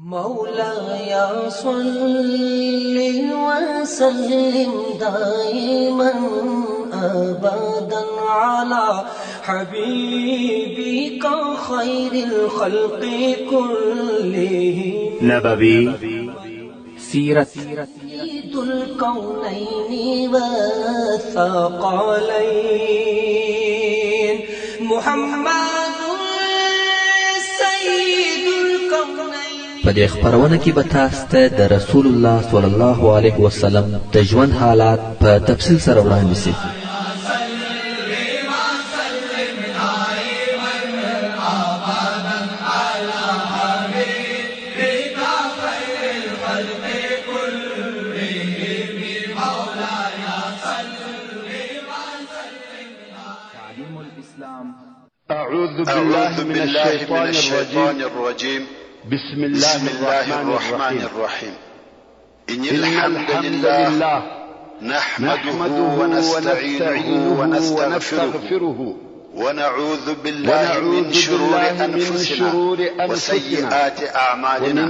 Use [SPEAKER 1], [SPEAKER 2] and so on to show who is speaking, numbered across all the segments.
[SPEAKER 1] مولاي صل وسلم دائما أبدا على حبيبك خير الخلق كلهم
[SPEAKER 2] نبوي سيرت
[SPEAKER 1] سيد الكونين والثقلين محمد سيد الكونين.
[SPEAKER 3] په دې خبرونه کې به تاسو ته د رسول الله صلی الله علیه وسلم د ژوند حالات په تفصیل سره وړاندې شي.
[SPEAKER 4] أعوذ بالله من الشيطان الرجيم بسم الله الرحمن الرحيم إن الحمد لله نحمده ونستعينه ونستغفره ونعوذ بالله من شرور أنفسنا وسيئات أعمالنا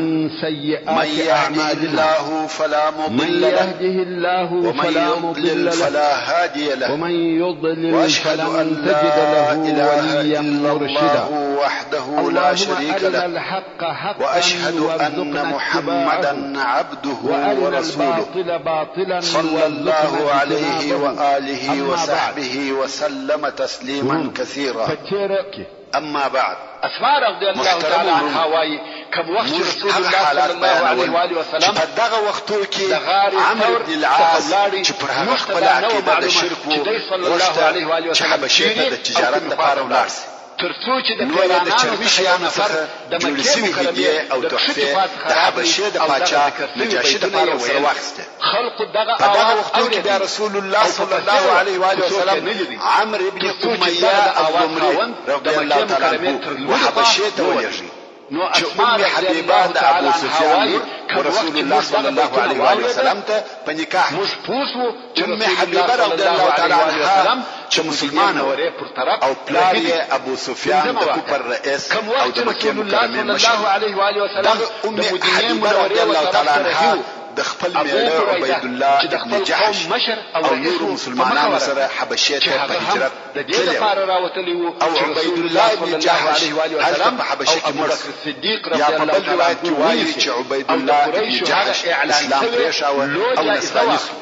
[SPEAKER 4] من يهده الله فلا مضل له ومن يضلل فلا هادي له وأشهد أن لا إله إلا الله وحده لا شريك له وأشهد أن محمدا عبده ورسوله صلى الله عليه وآله وصحبه وسلم تسليما كثيرا. أما بعد،
[SPEAKER 5] أسماء رضي الله تعالى عنها واي كم وقت رسول الله صلى الله عليه وآله وسلم
[SPEAKER 4] چې په دغه وختو کې عمرو بن العاص چې پر هغه خپل عقیده د شرک وغوښته چې حبشې ته د تجارت لپاره ولاړ شي.
[SPEAKER 5] ترڅو چې د
[SPEAKER 4] د چرمي شیانو څخه جوړې شوي هدیې او تحفې د حبشې د پاچا نجاشي دپاره ورسره واخیستې. په دغه وختو کې بیا رسول الله صلی الله علیه وآله وسلم عمرو بن امیه الضمري رضی الله تعالی عنه وحبشې ته ولېږي چې ام حبیبه د ابو سفیان ورسول الله صلی الله علیه وآله وسلم ته په نکاح ام حبیبه رضی الله تعالی عنها چې مسلمانه او پلار یې ابو سفیان د کفر رئیس او د مکې مکرمې مشر. دغه ام حبیبه رضی الله تعالی عنها د خپل میړه عبید الله ابن جحش او نور مسلمانانو سره حبشې ته په هجرت تللی او عبید الله ابن جحش هلته په حبشې کې مړ یا په بل روایت کې وایي چې عبید الله ابن جحش اسلام پرېښاوه او نصراني شو.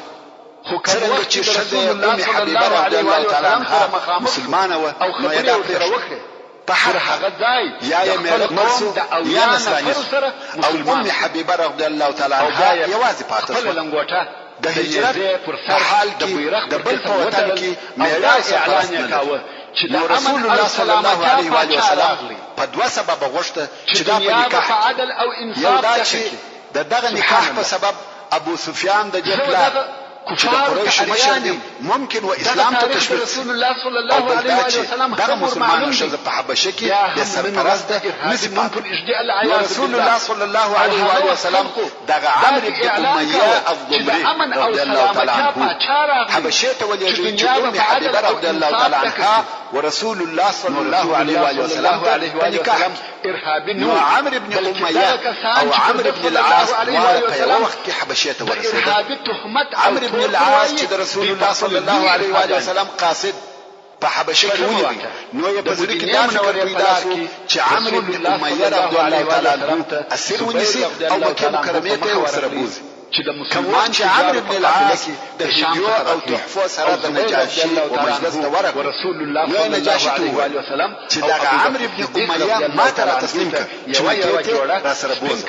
[SPEAKER 4] څرنګه چې ښځه ام حبیبه رضی الله تعالی عنها مسلمانه وه نو یې دا پرېښوده په هغه ځای یا یې میړه مړ شو یا نصراني شو او ام حبیبه رضی الله تعالی عنها یوازې پاتې شوه. د هجرت په حال کې د بل په وطن کې میړه اعلان یې کاوه چې د رسول الله صلی الله علیه وآله وسلم په دوه سببه غوښته چې دا په نکاح یو دا چې د دغه نکاح په سبب ابو سفیان د دې پلار چې د قریشو مشر دی ممکن و اسلام ته تشویق
[SPEAKER 5] رسول الله صلی الله علیه و وسلم
[SPEAKER 4] دغه مسلمان ښځه په حبشه کې د سرپرست نسی ممکن نو رسول الله صلی الله علیه و وسلم دغه عمرو بن امیه الضمري رضی الله تعالی عنه حبشه ته ولېږي چې ام حبیبه رضی الله تعالی عنها ورسول الله صلی الله علیه و وسلم په نکاح. نو عمرو بن امیه او عمرو بن العاص په یو وخت کې حبشه ته ورسېدل. عمرو بن العاص چې د رسول الله صلی الله علیه و وسلم قاصد په حبشه کې ونیوی نو یې په زړه کې دا فکر پیدا شو چې عمرو بن امیه رضی الله تعالی عنه اسیر ونیسي او مکې مکرمې ته ورسره بوځي. کمان چې عمرو بن العاص د هدیو او تحفو سره د نجاشي په مجلس ته ورغی نو نجاشي ته وویل چې دغه عمرو بن امیه ما ته را تسلیم کړه چې مکې ته راسره بوځه.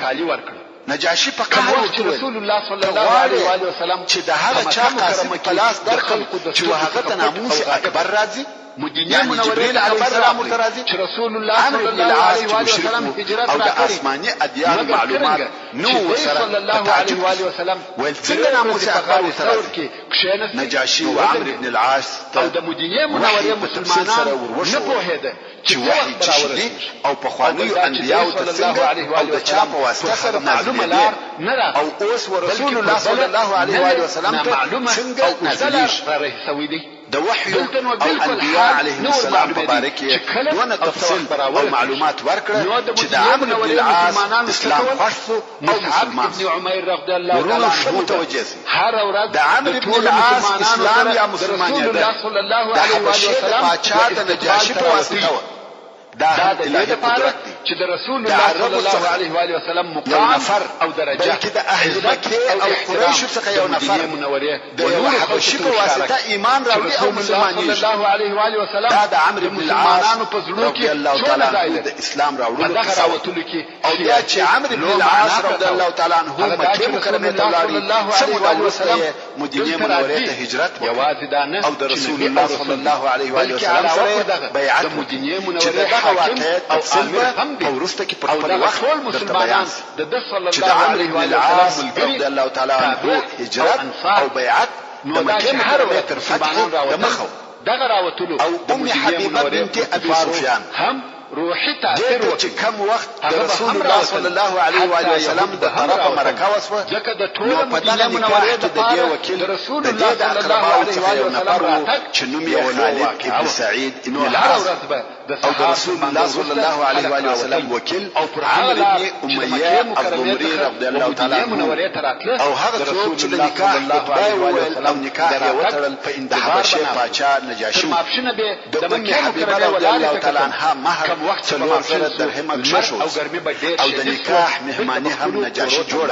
[SPEAKER 4] نجاشي په قهر کې رسول الله صلی الله علیه و وسلم چې د هغه چا قاسم پلاس درخل چې هغه ته ناموس اکبر راځي مدینه منورې علیه السلام ورته راځي چې رسول الله صلی الله علیه و وسلم هجرت او د آسماني ادیان معلومات نو صلی الله علیه و وسلم ول څنګه ناموس اکبر ورته راځي. نجاشي او عمرو بن العاص او د مدینه منورې مسلمانان نه پوهېده چې وحی چشدي او په خوانیو انبیاء ته څنګه او د چا په واسطه سره معلومه لار نه او اوس ورسول الله صلی الله علیه و وسلم ته څنګه نازلیږي. د وحي او انبیاء علیهم السلام په باره کې دونه تفصیل او معلومات ورکړه چې د عمرو بن العاص اسلام خوښ شو او مسلمان
[SPEAKER 5] ابن عمر رضی الله تعالی عنه
[SPEAKER 4] متوجه
[SPEAKER 5] هر ورځ
[SPEAKER 4] د عمرو بن العاص اسلام یا مسلمانیت
[SPEAKER 5] رسول الله صلی الله
[SPEAKER 4] د
[SPEAKER 5] علیه و
[SPEAKER 4] حبشې
[SPEAKER 5] سلم
[SPEAKER 4] پاچا د نجاشي په واسطه و دا
[SPEAKER 5] د
[SPEAKER 4] الهي
[SPEAKER 5] دې لپاره
[SPEAKER 4] قدرت دی
[SPEAKER 5] چې د رسول الله صلی الله علیه و آله وسلم مقام او درجه
[SPEAKER 4] بلکې د اهل مکه او قریش څخه یو نفر د یو حبشي په واسطه ایمان راوړي او مسلمانېږي
[SPEAKER 5] صلی الله علیه و آله وسلم
[SPEAKER 4] دا د عمرو بن العاص
[SPEAKER 5] په زړه کې
[SPEAKER 4] الله تعالی د اسلام راوړلو
[SPEAKER 5] راوتلو کې
[SPEAKER 4] او بیا چې عمرو بن العاص رضی الله تعالی عنه مکه مکرمه ته لاړ صلی الله علیه وسلم مدینه منوره ته هجرت وکړ او د رسول الله صلی الله علیه و آله وسلم سره بیعت
[SPEAKER 5] مدینه
[SPEAKER 4] چې
[SPEAKER 5] منوره
[SPEAKER 4] دغه واقعیت تفصیل او ورسته کې په خپل وخت درته بیان
[SPEAKER 5] د صلی
[SPEAKER 4] چې د
[SPEAKER 5] الله
[SPEAKER 4] عمرو
[SPEAKER 5] علیه
[SPEAKER 4] بن
[SPEAKER 5] و
[SPEAKER 4] العاص
[SPEAKER 5] آله
[SPEAKER 4] رضی الله تعالی عنه هجرت او بیعت د مکه مکرمه تر فتح د مخه
[SPEAKER 5] دغه راوتلو
[SPEAKER 4] او ام حبیبه بنت ابي سفيان
[SPEAKER 5] هم روحي تاثیر
[SPEAKER 4] چې کم وخت د رسول الله صلی الله علیه و آله وسلم د طرفه مرکه وسوه
[SPEAKER 5] ځکه د ټول
[SPEAKER 4] په دغه نکاح کې د دې وکیل
[SPEAKER 5] رسول الله صلی الله علیه و آله وسلم
[SPEAKER 4] چې نوم یې خالد ابن سعید ابن العاص او د رسول الله صلی الله علیه و آله وسلم وکیل
[SPEAKER 5] او پر
[SPEAKER 4] عمرو
[SPEAKER 5] هغه
[SPEAKER 4] بن امیہ الضمری رضی الله تعالی عنه او هغه څوک چې د نکاح خطبه وویل او نکاح یې وتړل د حبشې پاچا نجاشي
[SPEAKER 5] ماپښینه به
[SPEAKER 4] د ام حبیبه رضی الله تعالی عنها مهر څلور زره درهمه کښو او د نکاح مهمانی هم نجاشي جوړ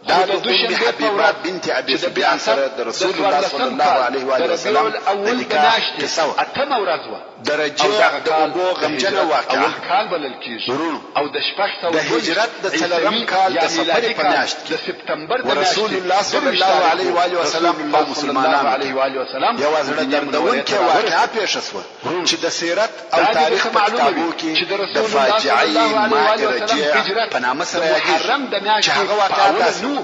[SPEAKER 4] دا د ام حبیبه بنت ابي سفيان سره د رسول الله صلی الله علیه و آله وسلم د نکاح کیسه
[SPEAKER 5] اتمه ورځ و
[SPEAKER 4] درجه د ابو غمجنه واقعه
[SPEAKER 5] اول کال بلل کیږي او د شپږ
[SPEAKER 4] د هجرت د څلورم کال د سفر په میاشت
[SPEAKER 5] د سپتمبر د
[SPEAKER 4] رسول الله صلی الله علیه و آله وسلم او مسلمانانو
[SPEAKER 5] علیه و آله وسلم
[SPEAKER 4] یو ځل دردونکې واقعه پیښه شوه چې د سیرت او تاریخ په کتابو کې د فاجعه ماجرجه په نامه سره یادېږي چې هغه واقعه تاسو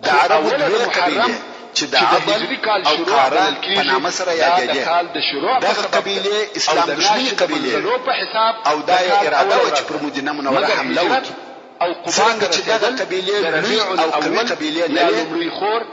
[SPEAKER 4] د عربو دوه قبیلې چې د عبل او قارن په نامه سره یادېږي دغه قبیلې اسلام دشمني قبیلې او دا یې اراده وه چې پر مدینه منوره حمله وکړي
[SPEAKER 5] او
[SPEAKER 4] څنګه چې دغه قبیلې لوی او قوي قبیلې لري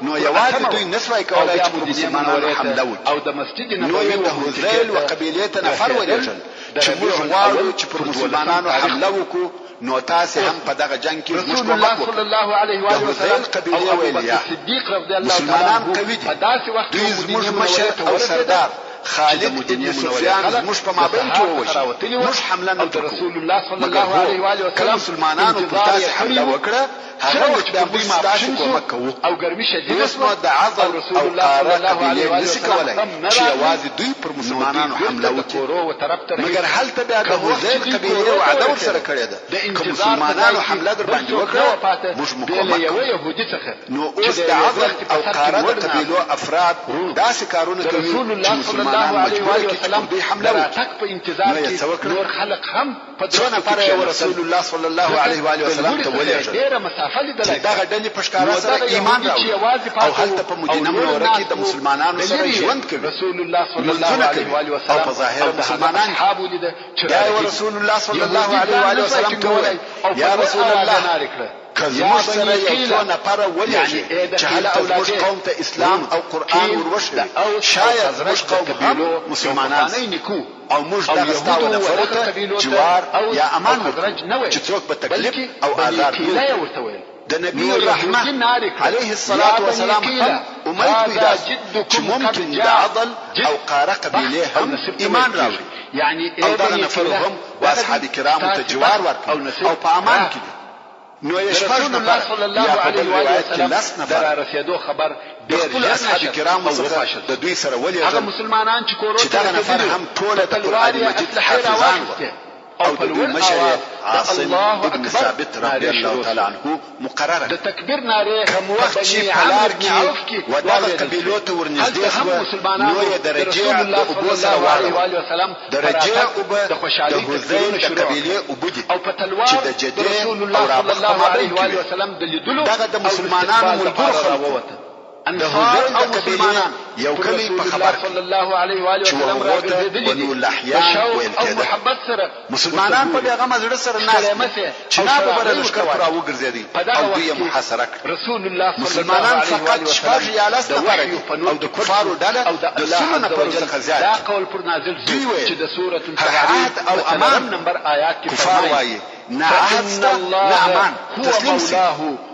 [SPEAKER 4] نو یوازې دوی نسوای کولای چې پر مسلمانانو حمله وکړي
[SPEAKER 5] او د مسجد
[SPEAKER 4] نو یې د هذیل و قبیلې ته نفر ولېږل چې موږ غواړو چې پر مسلمانانو حمله وکړو نو تاسو هم په دغه جنگ کې موږ کومک وکړو
[SPEAKER 5] صلی الله علیه و آله وسلم
[SPEAKER 4] قبیلې ویل یا
[SPEAKER 5] صدیق رضی الله تعالی
[SPEAKER 4] مسلمانان قوي دي دوی زموږ مشر او سردار خالد ابن سفیان زموږ په مابین کې ووژل موږ حمله نه
[SPEAKER 5] رسول الله صلی الله علیه و آله وسلم
[SPEAKER 4] مسلمانانو په تاسو حمله وکړه هغه چې د موږ تاسو کومک کوو
[SPEAKER 5] او ګرمي شدیده
[SPEAKER 4] اسمه د عضل او قاره قبیلې نشي کولای چې یوازې دوی پر مسلمانانو حمله وکړي مګر هلته بیا د هذیل قبیلې وعده ورسره کړې ده که مسلمانانو حمله در باندې وکړه موږ مقاومت نو اوس د عضل او قاره د قبیلو افراد داسې کارونه کوي چې مسلمانان مجبور کړي چې دوی حمله وکړي
[SPEAKER 5] نور خلق هم
[SPEAKER 4] په څو نفر رسول الله صلی الله علیه و آله وسلم ته ولېږل دغه ډلې په ښکاره سره ایمان راوړي او هلته په مدینه منوره کې د مسلمانانو سره ژوند کوي
[SPEAKER 5] رسول الله صلی الله علیه و آله وسلم
[SPEAKER 4] او په ظاهر مسلمانان یا رسول الله صلی الله علیه و آله وسلم ته وایي یا رسول الله که زموږ سره یو څو نفره ولېږي چې هلته زموږ قوم ته اسلام او قرآن وروښوي شاید زموږ قوم هم مسلمانان او موږ دغه ستا و نفرو ته جوار یا امان وکړو چې څوک به تکلیف او آزاد وکړي د نبی الرحمه علیه الصلاة والسلام هم امید پیدا چې ممکن د عضل او قاره قبیلې هم ایمان راوړي او دغه نفر هم و اصحاب کرامو ته جوار ورکړي او په امان کې نو یې شپږ نفر یا په بل روایت کې لس نفر
[SPEAKER 5] رسیدو خبر
[SPEAKER 4] د خپل اصحاب کرامو څخه د دوی سره ولېږل
[SPEAKER 5] هغه مسلمانان چې کورو
[SPEAKER 4] چې دغه نفر هم ټوله د قرآن مجید حافظان وو او د دوی مشر عاصم ابن ثابت رضی الله تعالی عنه مقرره
[SPEAKER 5] د تکبیر ناره
[SPEAKER 4] کوم وخت چې پلار کې ودغه قبیلو ته ورنږدې شو نو یې درجه د ابو سره واړو درجه ابو د خوشالۍ د قبیلې ابو دي
[SPEAKER 5] او په تلوار
[SPEAKER 4] چې د جدي او رابطه مابین کې
[SPEAKER 5] وسلم د لیدلو
[SPEAKER 4] دغه د مسلمانانو ملګرو خلکو
[SPEAKER 5] انصار او مسلمانان
[SPEAKER 4] یو کلی په خبر
[SPEAKER 5] صلی الله علیه و آله وسلم راګرځېدلي دي او محبت سره
[SPEAKER 4] مسلمانان په پیغمبر زړه سره ناست چناب بر لشکر پر او ګرځېدي او دوی محاصره
[SPEAKER 5] رسول الله صلی الله
[SPEAKER 4] مسلمانان
[SPEAKER 5] علیه و
[SPEAKER 4] فقط
[SPEAKER 5] آله
[SPEAKER 4] شپږ
[SPEAKER 5] وسلم
[SPEAKER 4] یا لس نفر او د کفارو ډله د سلو نفرو څخه زیات
[SPEAKER 5] دا قول پر نازل شو چې د سورۃ
[SPEAKER 4] عهد او امان
[SPEAKER 5] نمبر آیات کې
[SPEAKER 4] کفار وایي نه عهد سته نه امان تسلیم سي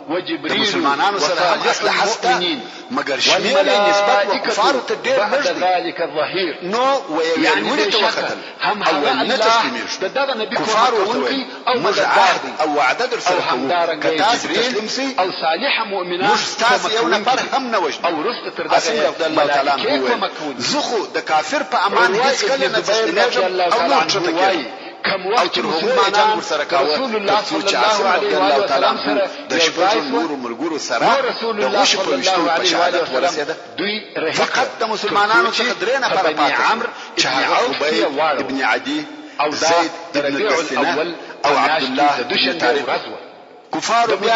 [SPEAKER 5] وجبريل
[SPEAKER 4] مسلمانانو سره هم اصلحه سته مګر شمیر نسبت و کفارو ته ډېر لږ دی
[SPEAKER 5] ذلك الظهير
[SPEAKER 4] نو ویل ته وختل
[SPEAKER 5] هم
[SPEAKER 4] او نه تسلیمیږي
[SPEAKER 5] دغه نبی
[SPEAKER 4] کفارو ته او مزعهد او وعده در سره کوو کتاس تسلیم سي
[SPEAKER 5] او صالح مؤمنان
[SPEAKER 4] مستاس یو نفر هم نه وجد
[SPEAKER 5] او رست تر دغه
[SPEAKER 4] عبد الله تعالی عنہ زخو د کافر په امان هیڅ کله نه تسلیمیږي او نو چټکی
[SPEAKER 5] كم وقت مسلمانان رسول الله صلى الله عليه وآله وسلم سره
[SPEAKER 4] د شپږو نور مرګورو سره
[SPEAKER 5] رسول الله صلى الله عليه وآله وسلم دوی
[SPEAKER 4] فقط د مسلمانانو څخه درې نفر پاتې
[SPEAKER 5] عمرو
[SPEAKER 4] ابن عوف ابن عدي او زيد ابن الدثنة او عبد الله بن طارق كفار بیا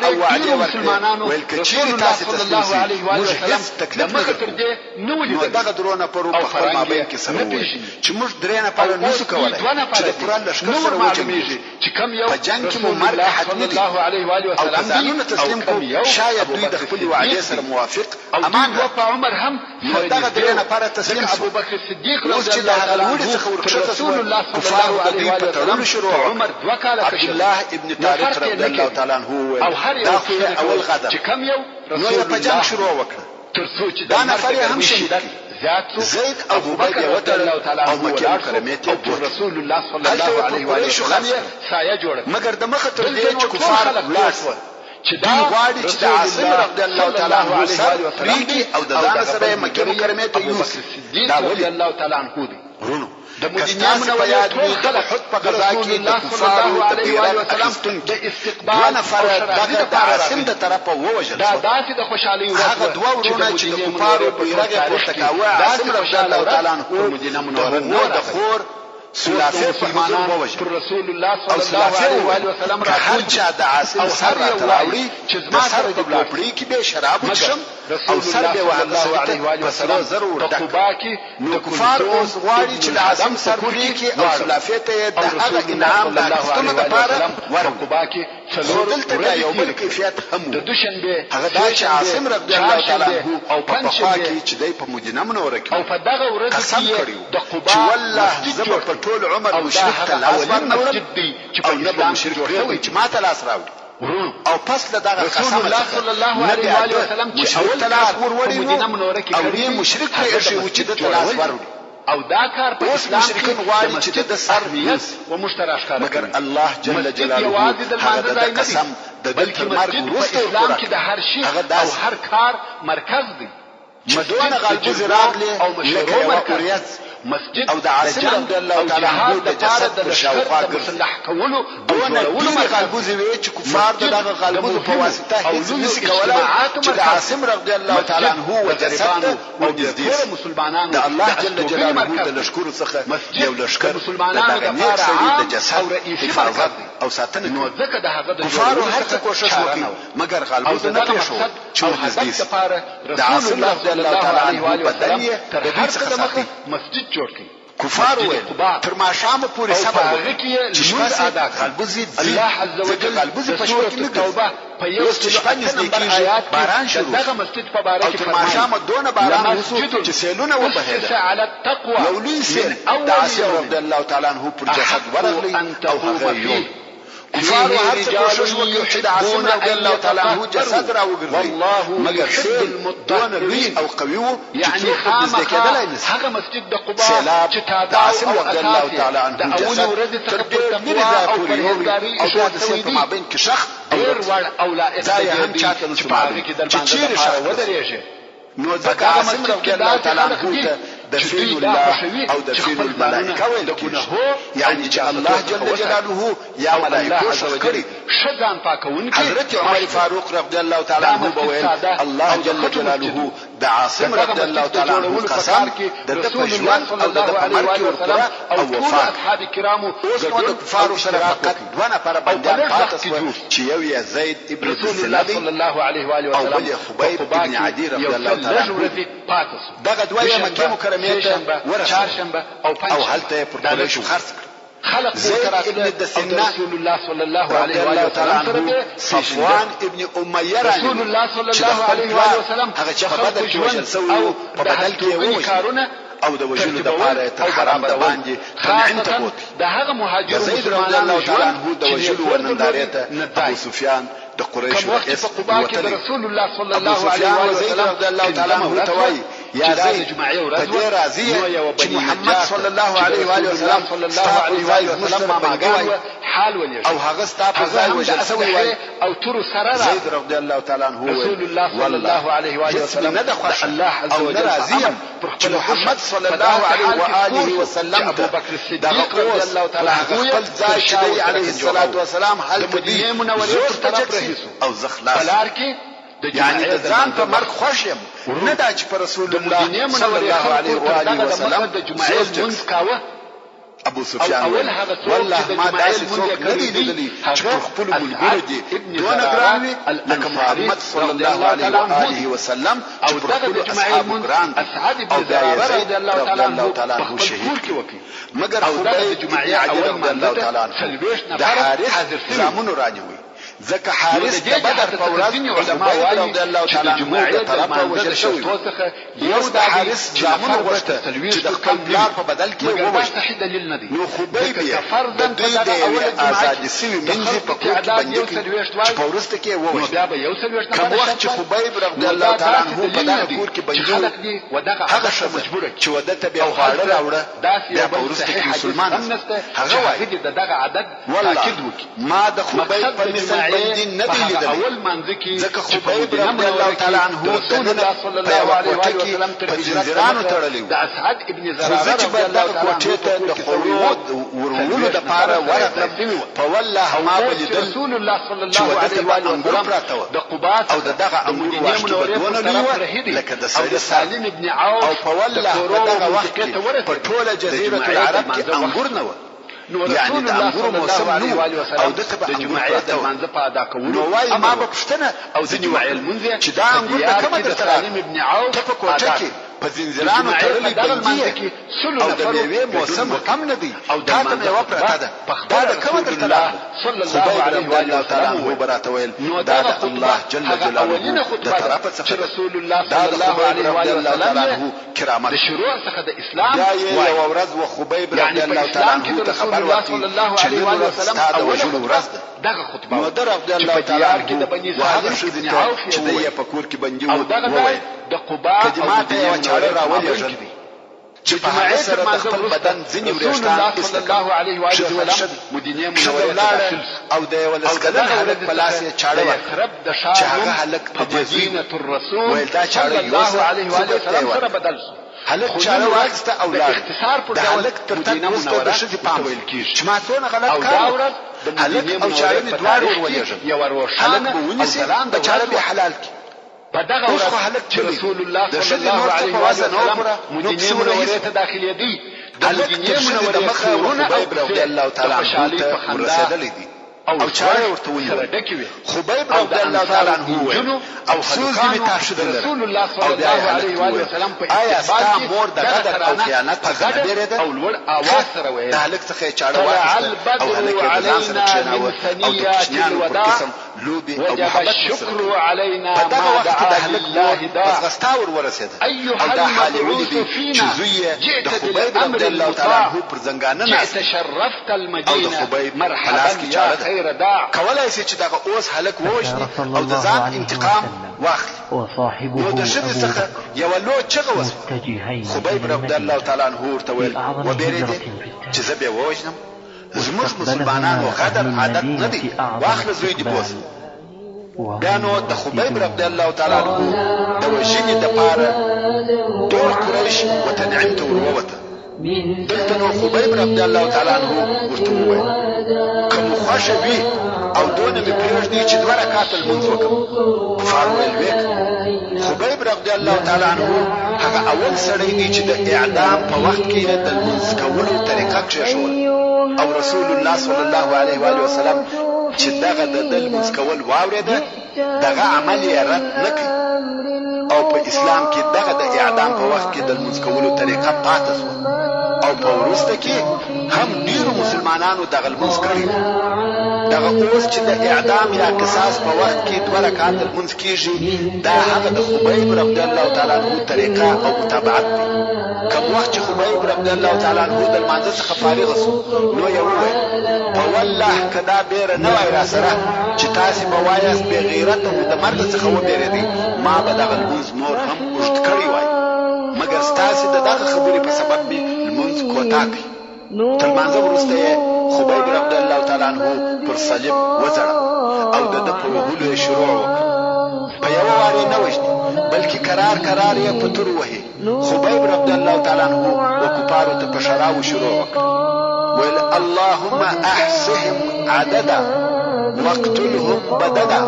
[SPEAKER 4] او وعده مسلمانانو رسول الله صلى الله عليه وآله وسلم لما تر دې نو دغه درونه پر په خپل مابین کې سره وي چې موږ درې نه پاره نسو کولای چې د قران لشکره سره وچمیږي
[SPEAKER 5] چې کم یو
[SPEAKER 4] په جنگ کې مو مرګ حتمی دي
[SPEAKER 5] الله عليه وآله وسلم
[SPEAKER 4] او ځانونه تسلیم کو شاید دوی د خپل وعده سره موافق
[SPEAKER 5] امان او عمر هم
[SPEAKER 4] دغه درې نه پاره تسلیم
[SPEAKER 5] ابو بکر صدیق
[SPEAKER 4] رضی الله تعالی عنه
[SPEAKER 5] رسول الله صلى الله عليه وآله وسلم عمر وکاله
[SPEAKER 4] عبد الله ابن طارق رضی الله تعالی عنه
[SPEAKER 5] او هر یو
[SPEAKER 4] اول غدر
[SPEAKER 5] چې کم یو
[SPEAKER 4] رسول په جنگ شروع وکړه
[SPEAKER 5] تر څو چې
[SPEAKER 4] دا نفر هم شهید
[SPEAKER 5] زید ابو بکر رضی الله تعالی عنه او کرامت رسول الله صلی الله علیه و آله وسلم سایه جوړه
[SPEAKER 4] مگر د مخه تر دې چې کفار لاس چې دا غواړي چې د عاصم رضی الله تعالی عنه سره پریږي او د ځان سره مکه مکرمه ته یوسف
[SPEAKER 5] دا رضی الله تعالی عنه دی
[SPEAKER 4] ورونو
[SPEAKER 5] د مدینه منوره ټول خلک
[SPEAKER 4] حد په غزا کې د کفارو د بیرغ اخیستون
[SPEAKER 5] د استقبال
[SPEAKER 4] نفر دغه د عاصم د طرفه ووجل
[SPEAKER 5] دا داسې د خوشحالي ورځ
[SPEAKER 4] هغه دوه ورونه چې د کفارو بیرغ پورته کاوه عاصم رضی الله تعالی عنه
[SPEAKER 5] مدینه منوره
[SPEAKER 4] نو د خور سلافه فرمانان ووجه
[SPEAKER 5] رسول الله صلی الله علیه و آله وسلم
[SPEAKER 4] را هر چا د عاصم سر راوړي چې زما سره د پړی کې به شراب وشم او سر به وهله علیه و آله وسلم ضرور دکباکی نو کفار اوس غواړي چې د عاصم سر پړی کې او سلافه ته د هغه انعام د اخستلو لپاره
[SPEAKER 5] ورکباکی
[SPEAKER 4] دلته یو بل کیفیت هم
[SPEAKER 5] د دوشنبه
[SPEAKER 4] هغه دا چې عاصم رضی الله تعالی عنه او په پاکي چې دای په مدینه منوره کې
[SPEAKER 5] او په دغه ورځ کې د قباء
[SPEAKER 4] چې والله زما په ټول عمر مشرک ته لاس ورنوړم
[SPEAKER 5] چې په
[SPEAKER 4] اسلام مشرک جوړوي چې ماته لاس راوړي او پس له دغه
[SPEAKER 5] رسول الله صلی الله علیه و آله وسلم چې اول
[SPEAKER 4] لاس ور
[SPEAKER 5] مدینه منوره کې
[SPEAKER 4] او دې مشرک ته شي چې د لاس وروړي
[SPEAKER 5] او دا کار په اسلام
[SPEAKER 4] کې غواړي چې د سر
[SPEAKER 5] و مشترک کار
[SPEAKER 4] مگر الله جل جلاله هغه د قسم د
[SPEAKER 5] بلکې مسجد په اسلام کې د هر شي او هر کار مرکز دی
[SPEAKER 4] مدونه غلبوز راغلی
[SPEAKER 5] او مشروع مرکز مسجد
[SPEAKER 4] او د عاصم رضی الله تعالی عنه د جسد پر شاوخوا
[SPEAKER 5] مسلح کولو
[SPEAKER 4] دونه غلبوز وی چې کفار دغه غلبوز په واسطه هیڅ نشي کولای چې د عاصم رضی الله تعالی عنه و جسد او د
[SPEAKER 5] مسلمانانو
[SPEAKER 4] د الله جل جلاله د لشکر څخه یو لشکر مسلمانانو د لپاره د جسد
[SPEAKER 5] او رئیس حفاظت
[SPEAKER 4] او ساتنه
[SPEAKER 5] نو ځکه د هغه د
[SPEAKER 4] کفار هر څه کوشش وکړي مگر غلبوز نه پېښو چې د عاصم رضی الله تعالی عنه بدن یې د دې څخه ساتي
[SPEAKER 5] مسجد جوړ کړي
[SPEAKER 4] کفار وې تر ماشام پورې صبر وکړي چې شپه ادا غلبوز
[SPEAKER 5] الله عز وجل
[SPEAKER 4] غلبوز په شپه کې
[SPEAKER 5] توبه په یو شپه نمبر آیات
[SPEAKER 4] باران شروع
[SPEAKER 5] دغه مسجد په باره کې
[SPEAKER 4] تر ماشام دونه باران وشو چې سیلونه وبهیدل
[SPEAKER 5] على التقوى
[SPEAKER 4] یو لوی سیل د عاصم رضی الله تعالی عنه پر جسد ورغلی او هغه یو کفار هر څه کوشش وکړي چې د عاصم رضی الله تعالی عنه جسد را وګرځي مگر سیل دون لوی او قوي وو
[SPEAKER 5] یعنی هغه مسجد د قباء چې
[SPEAKER 4] تابع عاصم رضی الله تعالی عنه جسد تر ډېر او پرهیزګاری او د سیل په مابین کې شخ
[SPEAKER 5] ډېر وړ او لا
[SPEAKER 4] ځای هم چاته نشو معلوم چې چیرې شخ
[SPEAKER 5] ودرېږي
[SPEAKER 4] نو ځکه عاصم رضی الله تعالی عنه ته دفين الله او دفين الملائكه ویل کیږي یعنی چې الله جل جلاله یا ملائکه شکرې
[SPEAKER 5] شدان پاکون
[SPEAKER 4] حضرت عمر فاروق رضی الله تعالی عنه بویل الله جل جلاله د عاصم رضی الله تعالی عنہ قسم د په ژوند او د په مرګ کې ورته او وفات
[SPEAKER 5] اصحاب کرامو
[SPEAKER 4] اوس نو د کفارو سره فقط دوه نفر بندیان پاتې شول چې یو یې زید ابن
[SPEAKER 5] رسول صلی الله علیه و آله وسلم
[SPEAKER 4] او بل خبیب ابن عدی رضی الله تعالی عنہ دغه دوه یې مکه مکرمه ته
[SPEAKER 5] چهارشنبه او
[SPEAKER 4] هلته پر قریش خرڅ
[SPEAKER 5] خلق
[SPEAKER 4] زید ابن دسنه
[SPEAKER 5] رسول الله صلی الله علیه و آله وسلم
[SPEAKER 4] صفوان ابن امیه
[SPEAKER 5] رسول الله صلی الله علیه و آله وسلم
[SPEAKER 4] هغه چې په بدر کې وجل سوی په بدل کې ووجل او د وجلو د پاره تر حرام د باندې تنعیم ته بوت
[SPEAKER 5] د هغه مهاجر
[SPEAKER 4] زید رضی الله تعالی عنہ د وجلو ورنندارې ته ابو سفیان د قریش
[SPEAKER 5] رئیس وطن رسول الله صلی الله علیه و
[SPEAKER 4] وسلم رضی الله تعالی عنہ توای یا زید په دې راضی چې محمد صلی الله علیه و آله وسلم
[SPEAKER 5] صلی الله علیه و سلم ما ماګوي حال ولې
[SPEAKER 4] او هغه ستا په ځای وجل سوی وای
[SPEAKER 5] او تر سره
[SPEAKER 4] زید رضی الله تعالی عنہ
[SPEAKER 5] رسول الله صلی الله علیه و آله وسلم
[SPEAKER 4] نه د خوښ
[SPEAKER 5] الله عز وجل
[SPEAKER 4] راضی چې محمد صلی الله علیه و آله وسلم
[SPEAKER 5] ابو بکر الصدیق
[SPEAKER 4] رضی الله تعالی عنہ خپل ځای چې علیه الصلاۃ والسلام حل
[SPEAKER 5] مدینه منوره طرف
[SPEAKER 4] او زخلاص
[SPEAKER 5] بلار کې
[SPEAKER 4] یعنی د ځان په مرګ خوښ یم نه دا چې پر رسول الله صلی الله علیه و آله وسلم
[SPEAKER 5] د جمعې منځ کاوه
[SPEAKER 4] ابو سفیان والله ما داسې څوک نه دی لیدلی چې په خپل ملګرو دي دونه ګران وي لکه محمد صلی الله علیه و آله وسلم
[SPEAKER 5] او دغه اصحاب ګران او د رضی الله تعالی عنہ شهید
[SPEAKER 4] مگر خدای جمعې عجل رضی الله تعالی عنہ د حارث زامن راځوي ځکه حارث د بدر په ورځ علماء وايي رضی الله تعالی عنہ د طرفه وجل شوی یو د حارث زامن غوښته چې د خپل پلار په بدل کې ووجه نو خبیب د دوی د آزاد سوي منځ په کور کې بندي چې په ورسته کې ووجه کوم وخت چې خبیب رضی الله تعالی عنہ په دغه کور کې بندي هغه مجبور چې ودته بیا خاړه راوړه بیا په ورسته کې مسلمان هغه وایي
[SPEAKER 5] دغه عدد
[SPEAKER 4] تاکید وکړي ما د خبیب په مثال باندې نه دی لیدل
[SPEAKER 5] اول منځ کې
[SPEAKER 4] ځکه خبیب رضی الله تعالی عنہ
[SPEAKER 5] رسول الله صلی الله علیه و آله وسلم
[SPEAKER 4] په زنجیرانو تړلی
[SPEAKER 5] د اسعد ابن زراره
[SPEAKER 4] رضی الله تعالی عنہ ته د خروج ورولو د پاره ورغلم په والله ما بلدل
[SPEAKER 5] رسول الله صلی الله علیه و آله وسلم د قباء
[SPEAKER 4] او دغه امور واشته بدونه لیو لکه د سید سالم ابن عوف او په والله په دغه وخت کې په ټوله جزیره العرب کې انګور نه و
[SPEAKER 5] یعنی د انګورو موسم نو او د جمعې د منځ په ادا کولو
[SPEAKER 4] ما به پښتنه
[SPEAKER 5] او د جمعې المنځ
[SPEAKER 4] چې دا انګور د کومه د
[SPEAKER 5] سالم ابن عوف
[SPEAKER 4] په کوټه کې په زنجیرانو تړلې بندي او د میوې موسم کم نه دی
[SPEAKER 5] او د منځ
[SPEAKER 4] یو پرته ده دا د کومه درته
[SPEAKER 5] صلی الله علیه و
[SPEAKER 4] تعالی عنہ براته ویل دا د الله جل جلاله د طرفه څخه
[SPEAKER 5] رسول الله صلی الله علیه و
[SPEAKER 4] سلم کرامت
[SPEAKER 5] د شروع څخه د اسلام
[SPEAKER 4] یو ورځ و خبیب رضی الله تعالی عنہ ته خبر ورکړي
[SPEAKER 5] صلی الله علیه و سلم
[SPEAKER 4] اول ورځ
[SPEAKER 5] دغه خطبه
[SPEAKER 4] نو در رضی الله تعالی عنہ
[SPEAKER 5] د بنی سالم
[SPEAKER 4] ابن عوف چې د په کور کې بندي
[SPEAKER 5] او دغه د قباء
[SPEAKER 4] کلمات یو چاړه راولېږل چې په هغه سره د خپل بدن ځینې وریښتان
[SPEAKER 5] صلی الله علیه و آله وسلم مدینه منوره
[SPEAKER 4] او د یو لسکدن هلک په لاس یې چاړه
[SPEAKER 5] ورکړه
[SPEAKER 4] چې هغه هلک
[SPEAKER 5] په مدینه الرسول
[SPEAKER 4] ویل دا چاړه
[SPEAKER 5] الله علیه و آله وسلم سره بدل شو
[SPEAKER 4] هلک چاړه واخسته او لاړ
[SPEAKER 5] اختصار پر
[SPEAKER 4] هلک تر تک وروسته د ښځې پام ویل کېږي چې ما څونه غلط کار هلک او چاړه مې دواړه ورولېږل
[SPEAKER 5] یو
[SPEAKER 4] هلک به ونیسي د چاړه به حلال کړي
[SPEAKER 5] په دغه ورځ چې رسول الله صلی الله علیه و سلم مدینه منوره ته داخلي دی د مدینه منوره
[SPEAKER 4] د مخه خبیب رضی الله تعالی عنہ ته ورسېدلې دي او چاره ورته ویل خبیب رضی الله تعالی عنہ او سوز می تاسو
[SPEAKER 5] رسول الله صلی الله علیه و سلم په
[SPEAKER 4] آیا ستا مور د غدر او خیانت په غدر ده
[SPEAKER 5] او لوړ اواز سره ویل
[SPEAKER 4] د هلک څخه چاړه واخیسته او هلک یې ځان سره کښېناوه او د کوچنیانو پر قسم لوبي او محبت
[SPEAKER 5] شکر علینا
[SPEAKER 4] په دغه وخت کې د هلک مور پس غستا ورسېده او دا حال یې ولیدي چې زوی یې د خبیب رضی الله تعالی عنہ پر زنګانه ناست
[SPEAKER 5] تشرفت المدینه
[SPEAKER 4] او د خبیب مرحبا کی چاړه کولای شي چې دغه اوس هلک ووجني او د ځان انتقام واخلي نو د شبه څخه یو لو چغه وسوه خبیب رضی الله تعالی عنہ ورته ویل وبېرېده چې زه به ووجنم زموږ مسلمانانو غدر عادت نه دی واخله زوی دی بوس بیا نو د خبیب رضی الله تعالی عنہ د وژنې دپاره ټول قریش وتنعیم ته ورووته دلته نو خبیب رضی الله تعالی عنہ ورته وویل که مو خوښه وي او دونه مې پرېږدي چې 2 رکعاته لمونځ وکړم. کفار ویل ویک خبیب رضی الله تعالی عنه هغه اول سړی دی چې د اعدام په وخت کې د لمونځ کولو طریقه کېښوله او رسول الله صلی الله علیه و آله وسلم چې دغه د لمونځ کول واورېده دغه عمل یې رد نه کړ او په اسلام کې دغه د اعدام په وخت کې د لمونځ کولو طریقه پاتې شوه او په وروسته کې هم ډیرو مسلمانانو دغه لمونځ کړی دغه اوس چې د اعدام یا قصاص په وخت کې 2 رکعاته لمونځ کېږي دا هغه د خبیب رضی الله تعالی عنه طریقه او متابعت دی. کوم وخت چې خبیب رضی الله تعالی عنه د لمانځه څخه فارغ شو نو یې وویل په والله که دا بیره نه وای را سره چې تاسې به وایاست بې غیرته او د مرګ څخه وبېرېدئ ما به دغه لمونځ نور هم اوږد کړی وای مګر ستاسې د دغه خبرې په سبب مې لمونځ کوتاه کړي. تر لمانځه وروسته یې خبیب رضی الله تعالی عنه پر صلیب وځړه او د ده په وهلو یې شروع وکړه. په یوه وار یې نه وژني بلکې کرار یې په تور وهي. خبیب رضی الله تعالی عنه و کفارو ته په شراو شروع وکړه ویل اللهم احصهم عددا واقتلهم بددا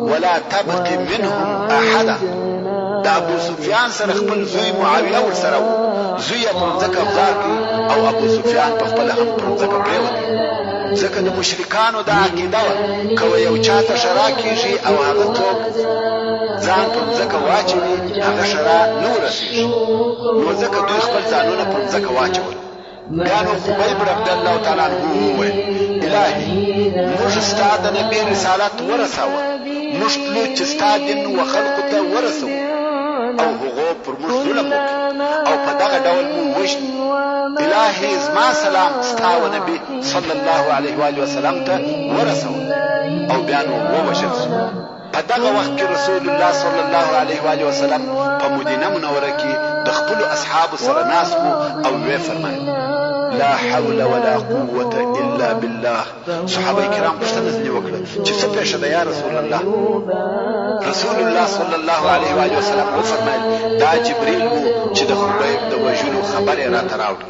[SPEAKER 4] ولا تبق منهم احدا. د ابو سفیان سره خپل زوی معاویه ورسره و زوی یې پر ځمکه غار کړي او ابو سفیان په خپله هم پر ځمکه پرېوتی ځکه د مشرکانو دا عقیده وه که یو چاته شرا کېږي او هغه څوک ځان پر ځمکه واچوي هغه شرا نه ورسېږي نو ځکه دوی خپل ځانونه پر ځمکه واچول. بیا نو خبیب رضی الله تعالی عنه وویل الهي موږ ستا د نبي رسالت ورسوه موږ تلو چې ستا دین و خلقو ته ورسوو او هغو پر موږ ظلم وکړي او په دغه ډول مو وژني. الهي زما سلام ستا و نبي صلی الله علیه و آله وسلم ته ورسوه او بیا نو ووژل شو. په دغه وخت کې رسول الله صلی الله علیه و آله وسلم په مدینه منوره کې د خپلو اصحابو سره ناست و او ویې فرمایل لا حول ولا قوة الا بالله. صحابه کرام پوښتنه ځینې وکړه چې څه پېښه ده یا رسول الله. رسول الله صلی الله علیه و آله وسلم وفرمایل دا جبریل و چې د خبیب د وژلو خبر یې راته راوړي.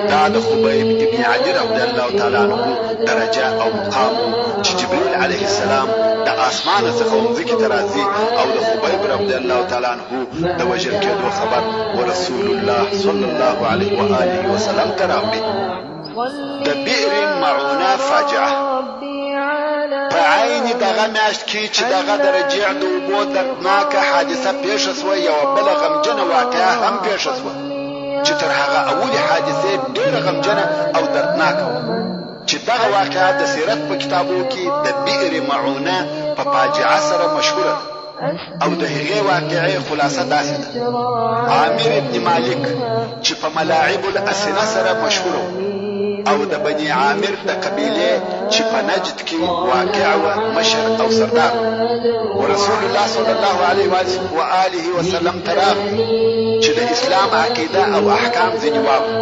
[SPEAKER 4] دا د خبیب ابن عدي رضی الله تعالی عنه درجه او مقام چې جبریل علیه السلام د اسمانه څخه ځمکې ته راځي او د خبیب رضی الله تعالی عنه د وژل کېدو خبر ورسول الله صلی الله علیه و آله وسلم ته راوړي. د بئر معونه فاجعه په عین دغه میاشت کې چې دغه د رجیع د اوبو دردناکه حادثه پیښه شوه یوه بله غمجنه واقعه هم پیښه شوه چې تر هغه اولې حادثې ډېره غمجنه او دردناکه وه چې دغه واقعه د سیرت په کتابو کې د بئر معونه په فاجعه سره مشهوره ده او د هغې واقعې خلاصه داسې ده عامر ابن مالک چې په ملاعب الاسنه سره مشهوره و او د بني عامر د قبیلې چې په نجد کې واقع و مشر او سردار ورسول الله صلی الله علیه و آله وسلم تراغ چې د اسلام عقیده او احکام ځینې واوري.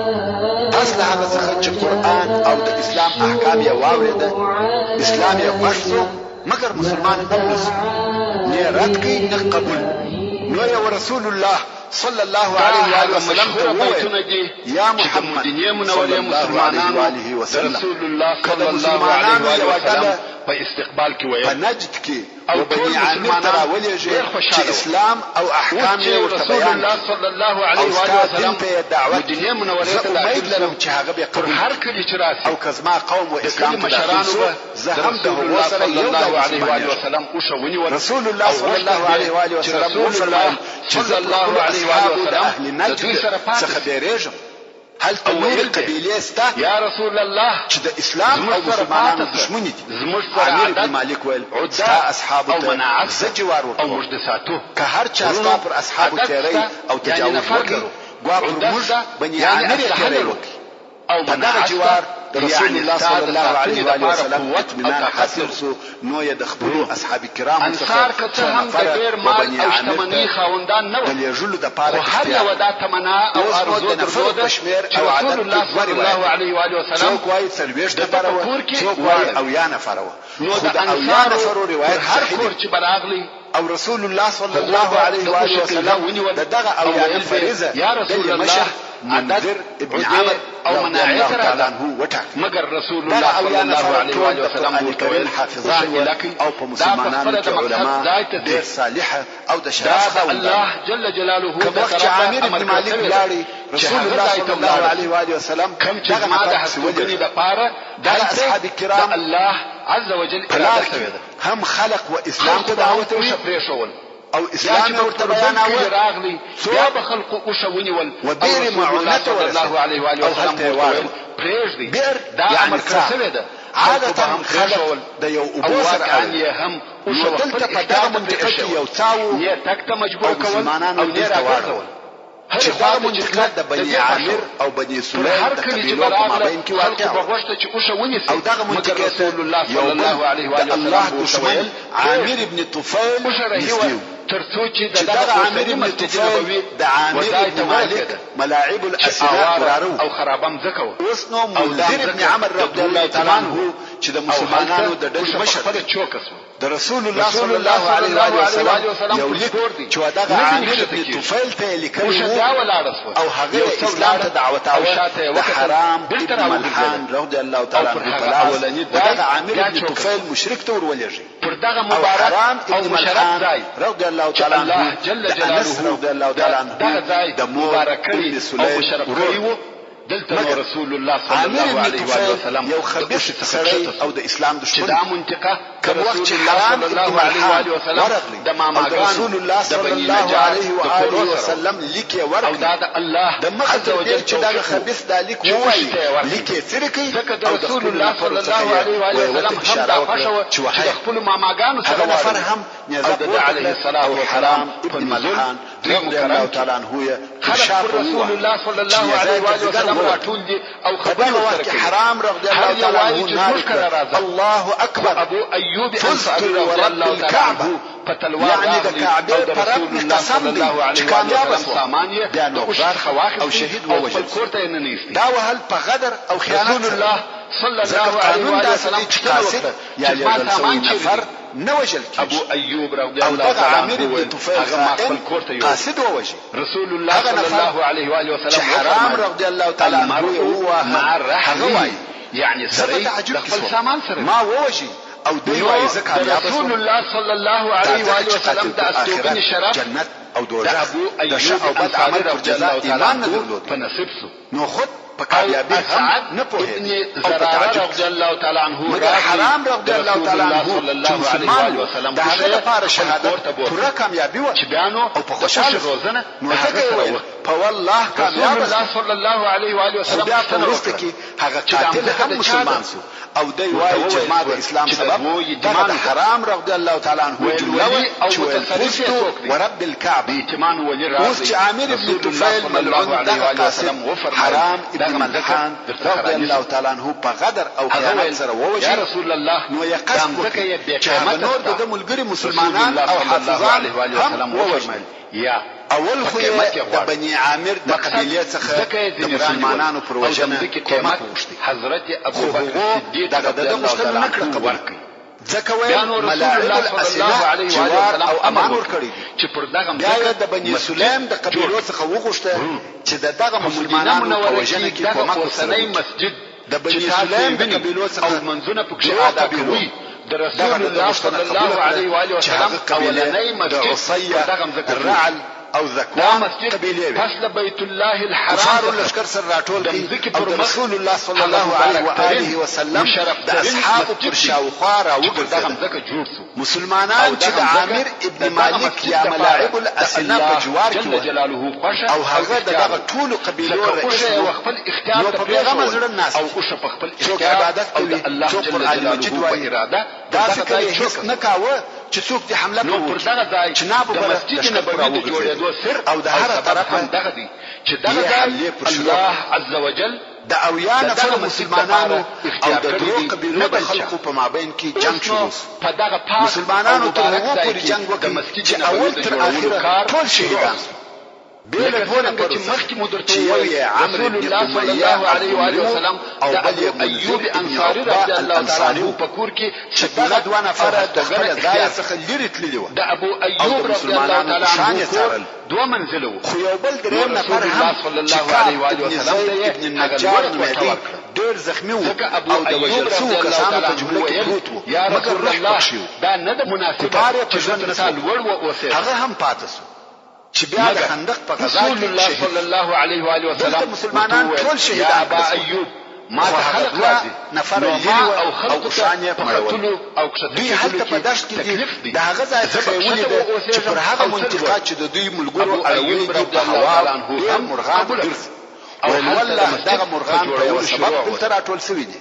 [SPEAKER 4] پس له هغه څخه چې قرآن او د اسلام احکام یې واورېده اسلام یې خوښ شو مګر مسلمان هم نه شو نه یې رد کړي نه قبول. نو یې رسول الله صلی الله علیه و آله وسلم ته وویل یا محمد صلی الله علیه و وسلم
[SPEAKER 5] رسول الله صلی الله علیه و آله وسلم په استقبال کې ویل
[SPEAKER 4] په نجد کې او بني عامر ته راولېږي چې اسلام او احکام یې ورته بیان
[SPEAKER 5] الله صلی الله علیه و آله وسلم
[SPEAKER 4] په دعوت
[SPEAKER 5] مدینه منوره ته
[SPEAKER 4] امید لرم چې هغه به قبول
[SPEAKER 5] هر کلی چې راسي
[SPEAKER 4] او کزما قوم و اسلام ته داخل شو زه هم د هغو سره یو ځای
[SPEAKER 5] علیه و آله وسلم او شونی
[SPEAKER 4] رسول الله صلی الله علیه و آله وسلم وفرمایل چې
[SPEAKER 5] صلی الله علیه و آله وسلم
[SPEAKER 4] اهل نجد څخه بیریږم هل تنور قبیلې ستا
[SPEAKER 5] یا رسول الله
[SPEAKER 4] چې د اسلام او مسلمانانو دشمنی دي. عامر بن مالک ویل ستا اصحابو ته زه جوار
[SPEAKER 5] او موږ د ساتو
[SPEAKER 4] که هر چا ستا پر اصحابو تیری او تجاوز وکړو ګوا پر موږ بني عامر یې تیری وکړي
[SPEAKER 5] او
[SPEAKER 4] په دغه جوار رسول الله صلی الله علیه و آله وسلم اطمینان حاصل شو نو یې د خپلو اصحاب کرامو
[SPEAKER 5] انصار که هم د ډېر مال او شتمنۍ خاوندان نه وو
[SPEAKER 4] د لیږلو دپاره
[SPEAKER 5] هر یوه دا تمنا او ارزو درلوده چې رسول الله صلی الله علیه و آله وسلم
[SPEAKER 4] څوک وایي 40 نفره وه څوک وایي اویا نفره وه خو د اویا نفرو روایت
[SPEAKER 5] هر کور چې به راغلی
[SPEAKER 4] او رسول الله صلی الله علیه و آله وسلم د دغه اویا نفریزه
[SPEAKER 5] یا رسول الله
[SPEAKER 4] منذر ابن عمر
[SPEAKER 5] او مناعه
[SPEAKER 4] تعالی عنہ وټاک
[SPEAKER 5] مگر رسول الله صلی الله علیه و سلم
[SPEAKER 4] ورته حافظان او په مسلمانانو کې علما ډېر صالحه او د شرف
[SPEAKER 5] الله جل جلاله
[SPEAKER 4] د وخت عامر ابن مالک لاري رسول الله صلی الله علیه و آله وسلم
[SPEAKER 5] دغه ماده حسوګنی د پاره
[SPEAKER 4] د اصحاب کرام
[SPEAKER 5] الله عز وجل اراده کوي
[SPEAKER 4] هم خلق و اسلام ته دعوت
[SPEAKER 5] ورشول
[SPEAKER 4] او اسلام ورته بیاناوه
[SPEAKER 5] راغلی بیا به خلق او شونی ول
[SPEAKER 4] ودیر معونته
[SPEAKER 5] الله علیه و آله وسلم پرېږدي دا امر کړی دی
[SPEAKER 4] عادة خلق د یو ابو سره
[SPEAKER 5] هم او
[SPEAKER 4] دلته په دغه منطقه کې یو څاو
[SPEAKER 5] نه تک ته مجبور کول
[SPEAKER 4] او نه راغول چې دا منطقه د بني عامر او بني سليم د قبيلو په مابين کې واقع او دغه منطقه رسول الله صلی الله علیه و آله الله دشمن عامر ابن طفيل نسيو
[SPEAKER 5] ترڅو چې
[SPEAKER 4] دغه عامر ابن طفيل د عامر ابن مالک ملاعب الاسماء قرارو
[SPEAKER 5] او خرابم زکو
[SPEAKER 4] اوس نو منذر ابن عمر رضی الله تعالی عنہ چې د مسلمانانو د ډلې مشر د رسول الله صلی الله علیه و سلم یو لیک چې دغه عامر ابن طفيل ته لیکلی او هغه اسلام ته دعوت او حرام ابن ملحان رضی الله تعالی عنہ دغه عامر ابن طفيل مشرک ته ورولېږي
[SPEAKER 5] پر دغه مبارک او مشرف
[SPEAKER 4] رضی الله تعالی عنہ جل جلاله رضی الله تعالی عنہ د مبارک ابن سليم
[SPEAKER 5] دلته رسول الله صلی الله علیه و سلم
[SPEAKER 4] یو خبيث سړی او د اسلام دشمن
[SPEAKER 5] دا منطقه
[SPEAKER 4] کوم وخت چې حرام
[SPEAKER 5] صلی الله علیه و سلم د ماماګانو
[SPEAKER 4] رسول الله صلی الله علیه و آله و سلم لیک ورکړ
[SPEAKER 5] او دا د الله
[SPEAKER 4] د مخه وجل چې دا خبيث د لیک وایي لیک سرکی
[SPEAKER 5] او رسول الله صلی الله علیه و آله و سلم هم دا فشو چې خپل ماماګانو سره
[SPEAKER 4] فرهم
[SPEAKER 5] نزل علیه الصلاه والسلام
[SPEAKER 4] ابن ملحان رضی الله تعالی عنہ
[SPEAKER 5] خلق رسول الله صلی الله علیه و آله و سلم راټول دي او خبر ورکړي
[SPEAKER 4] حرام رضی الله تعالی عنہ الله اکبر
[SPEAKER 5] ابو ایوب انصاری رضی الله تعالی عنہ فتلوا
[SPEAKER 4] يعني د کعبه پرب قسم دي چې کامیاب
[SPEAKER 5] سامانیه د اوشار خواخ
[SPEAKER 4] او شهید ووجه
[SPEAKER 5] کوته نه نیستی
[SPEAKER 4] دا وهل په غدر او خیانت
[SPEAKER 5] رسول الله صلی الله علیه و سلم
[SPEAKER 4] قاصد يعني نفر نوجل
[SPEAKER 5] ابو ایوب رضی الله تعالی
[SPEAKER 4] عامر ابن طفيل قاصد ووجه
[SPEAKER 5] رسول الله صلی الله علیه و سلم
[SPEAKER 4] حرام رضی الله تعالی عنہ هو
[SPEAKER 5] مع الرحم يعني سري دخل سامان سري
[SPEAKER 4] ما ووجه او دوی وایي زکه
[SPEAKER 5] رسول الله صلی الله علیه و سلم د استوبین شرف
[SPEAKER 4] جنت او دوزخ
[SPEAKER 5] ابو ایوب
[SPEAKER 4] او بد عمل پر جزاء ایمان نه درلود
[SPEAKER 5] فنصبسو
[SPEAKER 4] نو خود په کامیابی هم نه پوهیږي
[SPEAKER 5] او زراره رضی الله تعالی عنہ
[SPEAKER 4] مگر حرام رضی الله تعالی عنہ صلی الله علیه و سلم د هغه لپاره شهادت پوره کامیابی و
[SPEAKER 5] چې بیانو
[SPEAKER 4] او په خوشاله
[SPEAKER 5] روزنه
[SPEAKER 4] نو څنګه وایي په والله کامیاب
[SPEAKER 5] الله صلی الله علیه و سلم
[SPEAKER 4] بیا په وروسته کې هغه قاتل هم مسلمان سو او دوی وایي چې ما د اسلام سبب دغه حرام رضی الله تعالی عنہ جلوه
[SPEAKER 5] او
[SPEAKER 4] متصرف ورب الكعبه
[SPEAKER 5] ائتمان ولي راضي
[SPEAKER 4] اوس چې عامر ابن طفيل ملعون دغه قاسم حرام ابن ملحان رضی الله تعالی عنہ په غدر او خیانت سره ووجه
[SPEAKER 5] یا رسول الله
[SPEAKER 4] نو یقصد چې هغه نور د ملګری مسلمانان او حافظان هم ووجه
[SPEAKER 5] یا
[SPEAKER 4] اول خو د بني عامر د قبيله څخه د مسلمانانو پر وجنه کومک وشتي
[SPEAKER 5] حضرت ابو بکر صدیق
[SPEAKER 4] دغه د مشترک نکړه قبول ځکه وایي ملاعب الاسماء جوار او امان ورکړي
[SPEAKER 5] چې پر دغه
[SPEAKER 4] بیا د بني سليم د قبيلو څخه وغوښته چې دغه مسلمانانو په وجنه کې کومک وکړي
[SPEAKER 5] مسجد
[SPEAKER 4] د بني سليم د قبيلو څخه
[SPEAKER 5] او منځونه پکې ادا کوي د رسول الله صلی الله علیه و آله وسلم اولنۍ مسجد دغه
[SPEAKER 4] الرعل او ذکوان قبیله
[SPEAKER 5] پس بیت الله الحرام
[SPEAKER 4] لشکر سر راټول کی او رسول الله صلی الله علیه و آله وسلم د اصحاب پر شاوخوا را
[SPEAKER 5] وګرځول
[SPEAKER 4] مسلمانان چې د عامر ابن مالک یا ملاعب الاسنا په جوار کې او هغه دغه ټول قبیلو رئیس
[SPEAKER 5] او خپل اختیار
[SPEAKER 4] په پیغام زړه الناس
[SPEAKER 5] او په خپل
[SPEAKER 4] اختیار عبادت کوي
[SPEAKER 5] الله جل
[SPEAKER 4] مجید و اراده دا فکر هیڅ نه کاوه چې څوک دې حمله کوي
[SPEAKER 5] پر دغه ځای
[SPEAKER 4] چې نابو
[SPEAKER 5] د مسجد نبوي د جوړېدو سر
[SPEAKER 4] او د هر طرف
[SPEAKER 5] هم دغه دي چې دغه ځای الله عز وجل
[SPEAKER 4] د اویا نفر مسلمانانو او د دوه قبیلو د خلقو په مابین کې جنگ شروع
[SPEAKER 5] په دغه پاک
[SPEAKER 4] مسلمانانو ته وو پورې جنگ وکړ چې اول تر اخره ټول شهیدان بیل دوه نفر
[SPEAKER 5] چې مخکې مو درته
[SPEAKER 4] چې یو یې عمرو
[SPEAKER 5] رسول
[SPEAKER 4] بن
[SPEAKER 5] الله صلی
[SPEAKER 4] امیه
[SPEAKER 5] الله علیه و آله وسلم
[SPEAKER 4] او
[SPEAKER 5] د
[SPEAKER 4] بل یې
[SPEAKER 5] ابو ایوب
[SPEAKER 4] منذر ابن
[SPEAKER 5] انصاری رضی
[SPEAKER 4] عقبه
[SPEAKER 5] الله تعالی عنہ
[SPEAKER 4] الانصاري
[SPEAKER 5] په کور کې
[SPEAKER 4] چې دغه دوه نفر د خپل ځای څخه لرې تللي وو
[SPEAKER 5] د ابو ایوب رضی الله تعالی عنہ کور دوه منزله وو
[SPEAKER 4] خو یو بل دریم نفر هم
[SPEAKER 5] صلی الله علیه و آله وسلم
[SPEAKER 4] ابن النجار نومېدی ډېر زخمي وو او د وژل شوو کسانو په جمله کې پروت وو
[SPEAKER 5] یا
[SPEAKER 4] مګر
[SPEAKER 5] رسول
[SPEAKER 4] روح
[SPEAKER 5] الله
[SPEAKER 4] پکښې وو
[SPEAKER 5] دا نه د مناسبه
[SPEAKER 4] کفار یې په
[SPEAKER 5] چې
[SPEAKER 4] ژوند
[SPEAKER 5] زه
[SPEAKER 4] نه
[SPEAKER 5] تر تا لوړ واوسېږم.
[SPEAKER 4] هغه هم پاتې سو چې بیا د خندق په غزا
[SPEAKER 5] رسول
[SPEAKER 4] کې
[SPEAKER 5] الله
[SPEAKER 4] شهید
[SPEAKER 5] صلی الله علیه و آله وسلم
[SPEAKER 4] دلته مسلمانان
[SPEAKER 5] ورته
[SPEAKER 4] ټول
[SPEAKER 5] وویل،
[SPEAKER 4] شهیدان
[SPEAKER 5] یا ابا
[SPEAKER 4] کړل.
[SPEAKER 5] ایوب ما
[SPEAKER 4] خو
[SPEAKER 5] ته
[SPEAKER 4] هغه
[SPEAKER 5] خلق
[SPEAKER 4] دوه
[SPEAKER 5] راځي
[SPEAKER 4] نفره
[SPEAKER 5] نو
[SPEAKER 4] لرې
[SPEAKER 5] ما
[SPEAKER 4] وه
[SPEAKER 5] او
[SPEAKER 4] او
[SPEAKER 5] خلقو
[SPEAKER 4] اوښان یې
[SPEAKER 5] ته په
[SPEAKER 4] مړول.
[SPEAKER 5] ختلو او کښته
[SPEAKER 4] دوی هلته په دشت کې دي د هغه ځای څخه یې ولیده چې پر هغه منطقه چې د دوی ملګرو اړولي دي په هوا ډېر مرغان ګرځي ویل والله دغه مرغان په یوه سبب دلته راټول سوي دي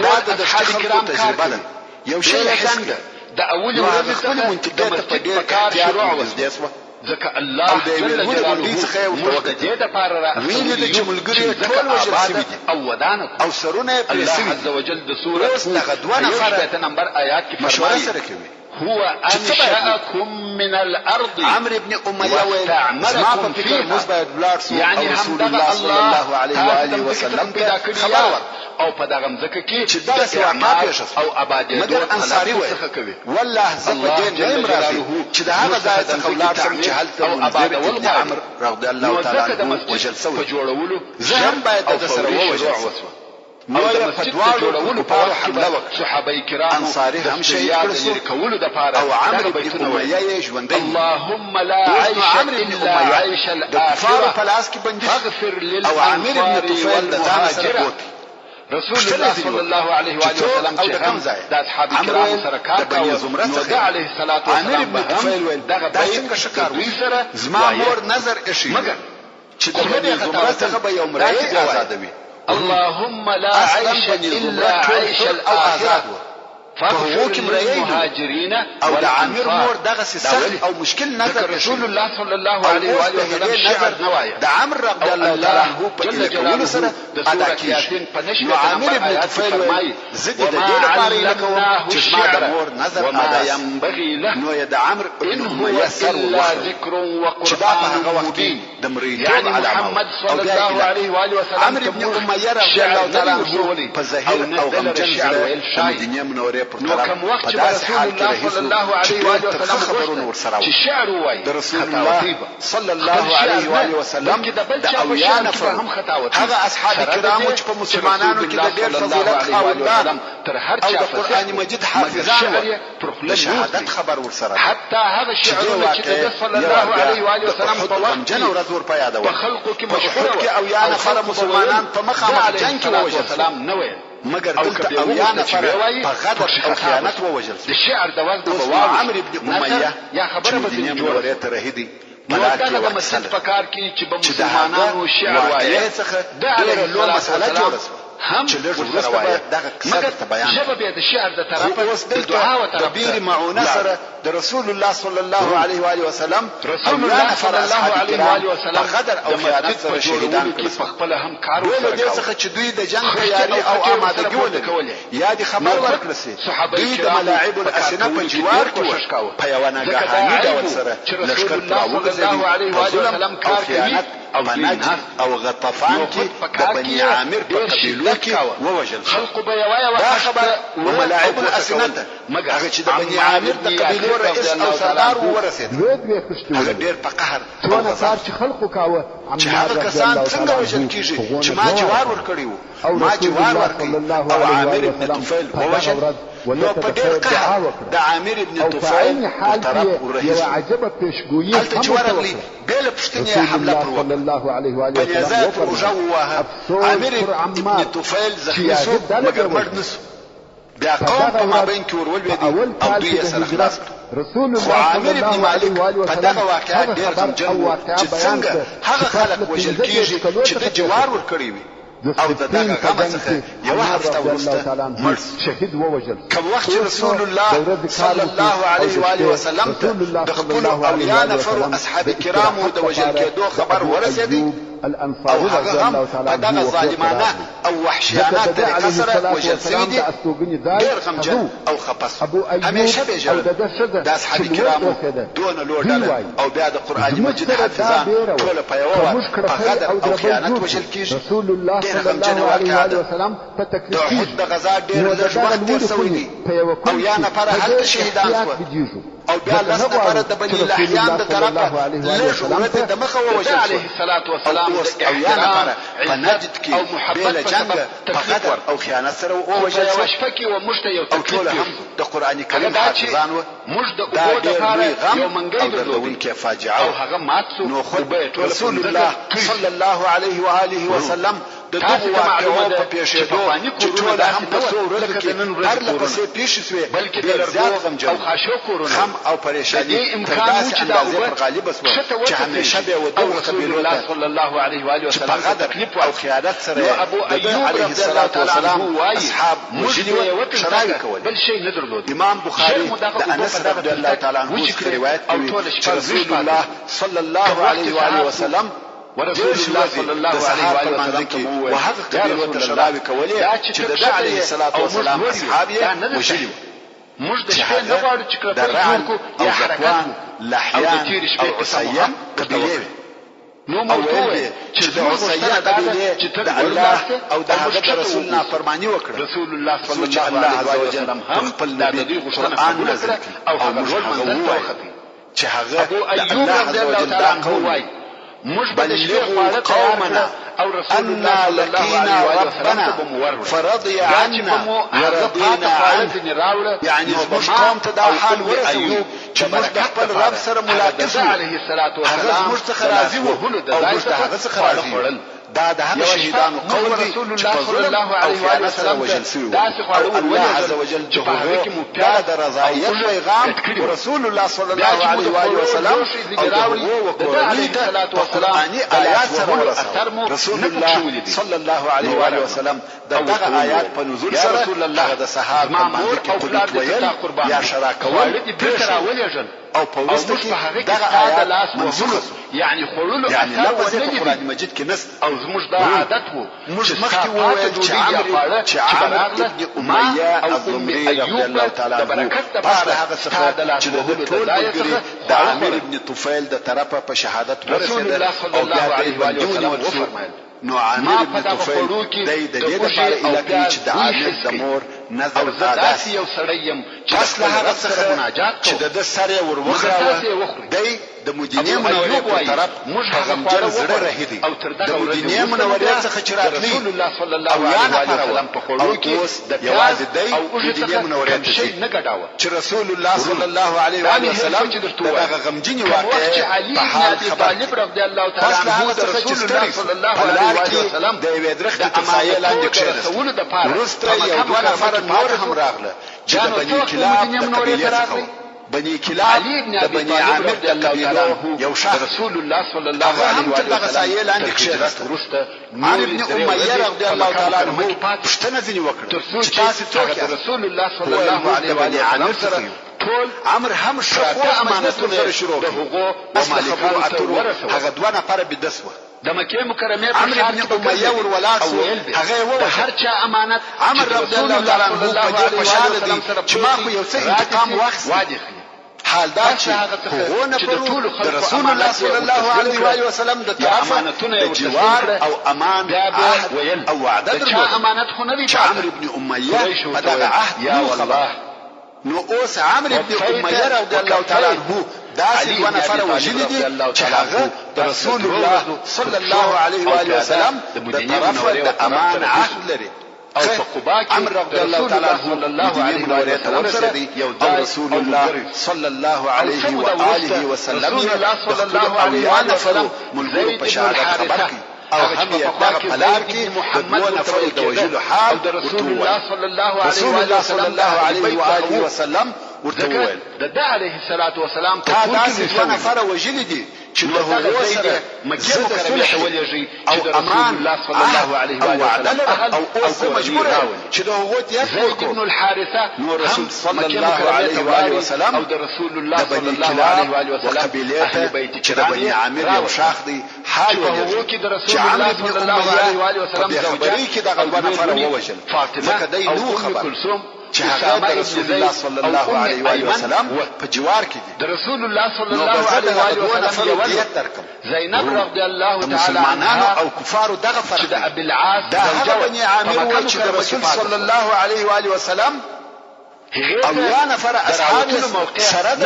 [SPEAKER 4] دا د دشتي خلکو تجربه ده یو شی یې حس کړه
[SPEAKER 5] د اولې
[SPEAKER 4] نو هغه
[SPEAKER 5] ورځې
[SPEAKER 4] خپلې
[SPEAKER 5] څخه
[SPEAKER 4] منطقې
[SPEAKER 5] د
[SPEAKER 4] ته په
[SPEAKER 5] مسجد
[SPEAKER 4] ډېر
[SPEAKER 5] په کار
[SPEAKER 4] احتیاط
[SPEAKER 5] شروع
[SPEAKER 4] ورنږدې
[SPEAKER 5] وسوه
[SPEAKER 4] سوه
[SPEAKER 5] ځکه
[SPEAKER 4] او
[SPEAKER 5] الله
[SPEAKER 4] د یوې
[SPEAKER 5] جل
[SPEAKER 4] لوړې
[SPEAKER 5] جلاله
[SPEAKER 4] غونډۍ څخه یې ورته
[SPEAKER 5] موږ د
[SPEAKER 4] وکتل.
[SPEAKER 5] دې دپاره
[SPEAKER 4] ویلې ده چې ملګري یې ټول وژل سوي دي
[SPEAKER 5] او ودانه کړو.
[SPEAKER 4] او سرونه یې پرې
[SPEAKER 5] الله
[SPEAKER 4] سوي
[SPEAKER 5] عز
[SPEAKER 4] دي
[SPEAKER 5] وجل د سورة
[SPEAKER 4] اوس دغه دوه نفره
[SPEAKER 5] نمبر آیات کې
[SPEAKER 4] مشوره
[SPEAKER 5] فرمایي
[SPEAKER 4] سره کوي
[SPEAKER 5] هو انشأكم من الارض
[SPEAKER 4] عمرو ابن امیه ویل زما په فکر موږ باید ولاړ سو
[SPEAKER 5] یعنی
[SPEAKER 4] او رسول
[SPEAKER 5] همدغه
[SPEAKER 4] الله صلی الله علیه و آله وسلم
[SPEAKER 5] پیدا
[SPEAKER 4] ته
[SPEAKER 5] کړی
[SPEAKER 4] خبر ور
[SPEAKER 5] او په دغه مځکه کې
[SPEAKER 4] چې دغه واقعه پیښه شوه.
[SPEAKER 5] او آبادیدو
[SPEAKER 4] مګر انصاري ویل
[SPEAKER 5] څخه کوي
[SPEAKER 4] والله زه په دې نه یم راضي چې د هغه ځای څخه ولاړ شم چې هلته منذر ابن عمرو رضی الله تعالی عنه وژل
[SPEAKER 5] په
[SPEAKER 4] سوی.
[SPEAKER 5] جوړولو
[SPEAKER 4] زه هم باید د سره ووژل شم. نو یې په دواړو کفارو حمله وکړه.
[SPEAKER 5] صحابه کرام
[SPEAKER 4] انصاري هم شهید کړل سو
[SPEAKER 5] کولو د پاره
[SPEAKER 4] او عمرو بن امیه یې ژوندی
[SPEAKER 5] اللهم لا
[SPEAKER 4] اوس
[SPEAKER 5] عيش
[SPEAKER 4] نو عمرو بن
[SPEAKER 5] الا
[SPEAKER 4] امیه
[SPEAKER 5] عيش
[SPEAKER 4] د کفارو په
[SPEAKER 5] الاخره
[SPEAKER 4] لاس کې بندي شو.
[SPEAKER 5] فاغفر
[SPEAKER 4] او عامر بن طفیل د ځان سره
[SPEAKER 5] للمهاجره
[SPEAKER 4] بوت
[SPEAKER 5] رسول الله صلی الله علیه و آله وسلم
[SPEAKER 4] او د
[SPEAKER 5] چې
[SPEAKER 4] کوم
[SPEAKER 5] هم
[SPEAKER 4] ځای
[SPEAKER 5] د اصحاب کرام سره کار
[SPEAKER 4] د بني زمره
[SPEAKER 5] نو
[SPEAKER 4] څخه
[SPEAKER 5] د علیه الصلاة
[SPEAKER 4] عامر
[SPEAKER 5] والسلام
[SPEAKER 4] بن طفیل ویل
[SPEAKER 5] دغه
[SPEAKER 4] دا
[SPEAKER 5] بیت
[SPEAKER 4] څنګه شکار
[SPEAKER 5] دوی
[SPEAKER 4] وشو
[SPEAKER 5] سره
[SPEAKER 4] زما مور نظر ایښی
[SPEAKER 5] مګر
[SPEAKER 4] چې د بني زمره څخه به یو مریی آزادوي
[SPEAKER 5] اللهم لا عيش الا عيش الاخره فاغفر للمهاجرين
[SPEAKER 4] او د عامر مور دغه سخت او مشکل نظر
[SPEAKER 5] رسول الله صلی الله علیه و آله وسلم شعر نوایا
[SPEAKER 4] د عامر رضی الله تعالی عنه په کولو سره ادا کیږي نو عامر ابن طفیل وایي زه د دې لپاره یې کوم چې زما د مور نظر ادا
[SPEAKER 5] ينبغي له
[SPEAKER 4] نو یې د عمرو ابن امیه سر
[SPEAKER 5] ذکر
[SPEAKER 4] چې دا په هغه وخت کې د مریدوب
[SPEAKER 5] محمد صلی الله علیه و آله وسلم
[SPEAKER 4] عمرو ابن امیه رضی الله تعالی عنه په ظاهر او غمجن زړه د مدینې منورې پر طرف
[SPEAKER 5] كم وقت رسول الله صلى الله عليه وآله وسلم
[SPEAKER 4] خبرونه ورسره
[SPEAKER 5] چې شعر وایي
[SPEAKER 4] د رسول الله صلی الله علیه و آله وسلم د اویا نفر هغه اصحاب کرامو چې په مسلمانانو کې د ډېر فضیلت خاوندان او د قران مجید حافظان وو د شهادت خبر ورسره
[SPEAKER 5] حتی هغه شعرونه چې د صلی الله علیه و آله وسلم په وخت
[SPEAKER 4] جن ورځ ور په یاد و
[SPEAKER 5] په خلقو کې
[SPEAKER 4] مشهور کې اویا نفر مسلمانان په مخامخ جنگ کې ووژل
[SPEAKER 5] سلام نه ویل
[SPEAKER 4] مگر دلته اویا نفر په غدر او خیانت ووژل
[SPEAKER 5] د شعر د وزن په
[SPEAKER 4] واو عمرو ابن امیه
[SPEAKER 5] یا خبره به
[SPEAKER 4] دې جوړه ته رهدي
[SPEAKER 5] ملاک د مسجد په کار کې چې به مسلمانانو شعر وایي
[SPEAKER 4] د علیه لو مسله جوړه
[SPEAKER 5] هم
[SPEAKER 4] چې لږ وروسته دغه قصه ته بیان
[SPEAKER 5] ژبه به د شعر د طرفه د دعا او
[SPEAKER 4] د بیر معونه سره د رسول الله صلی الله علیه و آله وسلم
[SPEAKER 5] رسول الله صلی الله علیه و آله وسلم
[SPEAKER 4] غدر او خیانت سره شهیدان کړل
[SPEAKER 5] په خپل هم کار
[SPEAKER 4] وکړ دغه څخه چې دوی د جنگ تیاری او آمادګي ولري یا د خبر ورکړل سي دوی د ملاعب الاسنه په جوار کې په یو ناګهاني ډول سره لشکر راوګرځي
[SPEAKER 5] علیه و آله وسلم کار کوي
[SPEAKER 4] او نجد او غطفان کې د بني عامر په قبیلو کې ووژل
[SPEAKER 5] خلق به یوایه
[SPEAKER 4] دا خبر وملاعب الاسنه هغه چې د بني عامر د قبیلو رئیس او سردار ورسید هغه ډېر په قهر
[SPEAKER 6] څونه کار چې خلقو کاوه
[SPEAKER 4] چې هغه کسان څنګه وژل کیږي چې ما جوار ورکړی وو ما جوار ورکړی او عامر ابن طفیل ووژل نو په ډېر قهر د عامر ابن طفیل
[SPEAKER 6] حال کې یو عجبه پیشګویي
[SPEAKER 4] هلته چې ورغلی بل پښتنې حمله پر
[SPEAKER 6] صلی الله علیه و آله
[SPEAKER 4] وسلم وجوه عامر ابن طفیل زخمی شو مگر مړ نسو بیا قوم په مابین کې ورولوېدي او دوی یې سره خلاص
[SPEAKER 6] رسول
[SPEAKER 4] خو عامر ابن مالک په دغه واقعه ډېر غمجن و چې څنګه هغه خلک وژل کېږي چې د جوار ورکړی وي او د دغه غم څخه یوه هفته وروسته مړ
[SPEAKER 6] شهید ووژل
[SPEAKER 4] کوم وخت چې رسول الله صلی الله علیه و آله وسلم ته د خپلو اویا نفرو اصحاب کرامو د وژل کېدو خبر ورسېدی
[SPEAKER 6] الانصاري
[SPEAKER 4] او
[SPEAKER 6] رضي
[SPEAKER 4] هغه
[SPEAKER 6] الله
[SPEAKER 4] هم
[SPEAKER 6] تعالى
[SPEAKER 4] په
[SPEAKER 6] عنه
[SPEAKER 4] دغه ظالمانه او وحشیانه طریقه سره وژل شوي دي. ډېر غمجن او خپس همیشه به ژړل. د اصحاب کرامو دونه لوړ ډله او بیا د قرآن مجید حافظان ټوله په یوه وار په غدر او خیانت وژل کېږي. ډېره غمجنه واقعه ده. د احد د غزا ډېر لږ وخت تېر شوی دی او یا نفره هلته شهیدان شول او بیا لس نفره د بني لحیان د طرفه لږ ورځې د مخه ووژل شول. او یا نفره په نجد کې بې له جنګه په غدر او خیانت سره ووژل شول. او ټوله هم د قرآن کریم حافظان وو. دا ډېر لوی غم او دردونکې فاجعه وه. نو خود رسول الله صلی الله علیه و آله وسلم د دغو واقعو په پېښېدو چې ټوله هم په څو ورځو کې پرله پسې پیښې شوې ډېر زیات غمجن غم او پریشاني تر داسې اندازې پر غالبه شوه چې همیشه به یې و دغو قبیلو ته چې په غدر او خیانت سره یې د ده علیه الصلاة والسلام اصحاب وژلي وو شراوې کولې. امام بخاري د انس رضی الله تعالی عنه څخه روایت کوي چې رسول الله صلی الله علیه و آله وسلم ورسول الله صلى الله عليه وسلم ته وهغه قبیلو ته شراوې کولې چې د ده علیه الصلاة والسلام اصحاب یې وژلي وو.
[SPEAKER 5] موږ د شپې نه غواړو چې کړپۍ جوړ کړو یا حرکت
[SPEAKER 4] لحیان او عصیه قبیلې وې. نو موضوع چې د عصیه قبیلې د الله او د هغه د رسول نافرماني وکړه.
[SPEAKER 5] رسول الله صلی الله علیه وسلم هم
[SPEAKER 4] خپل نبي قرآن نازل او موږ هغه ووایو چې هغه
[SPEAKER 5] ابو ایوب رضی الله تعالی عنه وایي موږ به د شپې خواړه تیار کړو او رسول الله صلی الله علیه وسلم
[SPEAKER 4] فرضي عنا ورضينا عنه. يعني زموږ قوم ته دا حال ورسوي چې موږ د خپل رب سره ملاقات
[SPEAKER 5] علیه الصلاة والسلام
[SPEAKER 4] هغه زموږ څخه راضي وو او موږ د هغه څخه راضي وو. دا د هغه شهیدانو قول دی چې په ظلم او خیانت سره وژل شوي وو. او الله عز وجل چې هغه د رضایت پیغام ورسول الله صلی الله علیه و آله وسلم او د هغو وکورنۍ ته په قرآني آیات سره ورسول. رسول الله صلی الله علیه و آله وسلم د دغه آیات په نزول سره هغه د سهار په مانځه کې قنوت ویل یا شرا کول او په وروسته کې دغه آیات منسوخ شو.
[SPEAKER 5] یعنی خړلو
[SPEAKER 4] یعنی لفظ په قرآن مجید کې نشته.
[SPEAKER 5] او زموږ دا عادت وو
[SPEAKER 4] موږ مخکې وویل چې عمرو ابن امیه الضمري رضی الله تعالی عنه پس د هغه څخه چې د ټول ملګري د عامر ابن طفیل د طرفه په شهادت ورسېدل او بیا د بندیونې وفرمایل. نو عامر ابن طفیل د دې لپاره اله کوي چې د عامر د مور نظر
[SPEAKER 5] داسې یو سړی یم چې
[SPEAKER 4] پس له هغه څخه مناجات چې د ده سر یې ور وخراوه. دی د مدینې منورې په طرف په غمجن زړه رهیدي. د مدینې منورې څخه چې راتلی او یا نفره وه او اوس یوازې دی مدینې منورې ته ځي چې رسول الله صلی الله علیه و وسلم د دغه غمجنې واقعې په حال خبر پس له هغه څخه چې ستړی په لار کې د یوې درختې تر سایې لاندې کښېنست. وروسته یو دوه نفره نور هم راغله چې د بني کلاب د قبیلې څخه وو. بني کلاب د بني عامر د قبیلو یو شخص
[SPEAKER 5] رسول الله صلی الله علیه و
[SPEAKER 4] دغه سایې لاندې کښېنست. عامر ابن امیه رضی الله تعالی عنه پوښتنه ځینې وکړه چې تاسې څوک یاست؟
[SPEAKER 5] رسول الله صلی الله علیه و
[SPEAKER 4] عامر سره ټول امر هم شخو امانتونه سره شروع کړو. مالکانو اترو هغه دوه نفره بدس وه.
[SPEAKER 5] د مکې مکرمه
[SPEAKER 4] عمرو ابن امیه ور ولاړ شو. هغه وویل
[SPEAKER 5] هر چا امانت
[SPEAKER 4] عمر رضی الله تعالی عنه په دې خوشاله دی چې ما خو یو څه انتقام واخیست. حال دا چې هغه نفرو د رسول الله صلی الله علیه و آله وسلم د طرفه د جوار او امان عهد او وعده درلوده چې عمرو ابن امیه په دغه عهد نو خبر. نو اوس عمرو ابن امیه رضی الله تعالی عنه داسې دوه نفره وژلي دي چې هغه د رسول الله صلی الله علیه و آله وسلم د طرفه د امان عهد لري.
[SPEAKER 5] او په قبا کې
[SPEAKER 4] عمرو رضی الله تعالی عنه مدینې منورې ته ورسېدی او رسول الله صلی الله علیه و آله وسلم د خپلو اولیاء نفرو ملګرو په شهادت خبر کړي او هم یې دغه په لار کې د دوه نفرو د وژلو حال ورته وویل. رسول الله صلی الله علیه و آله وسلم ورته وویل
[SPEAKER 5] د ده علیه الصلاة والسلام
[SPEAKER 4] تا داسې دوه نفره وژلي دي چې د هغو سره مکې مکرمې ته ولېږي چې د رسول الله صلی الله علیه و سلم او اوس مجبور چې د هغو دیت وکړو ابن الحارثه نو رسول صلی الله علیه و سلم او د رسول الله صلی الله علیه و سلم قبیله بیت چې د بني عامر یو شاخ دی حال ولېږي چې د رسول الله صلی الله علیه و سلم خبرې کې دغه دوه نفر ووجل فاطمه دای نو خبر چې هغه د رسول الله صلی الله علیه و سلم په جوار کې دي د رسول الله صلی الله علیه و سلم دیت درکم زینب رضی الله تعالی عنها او کفارو دغه فرق د ابي العاص د بني عامر و چې د رسول صلی الله علیه و سلم او یا نفر اصحاب سره د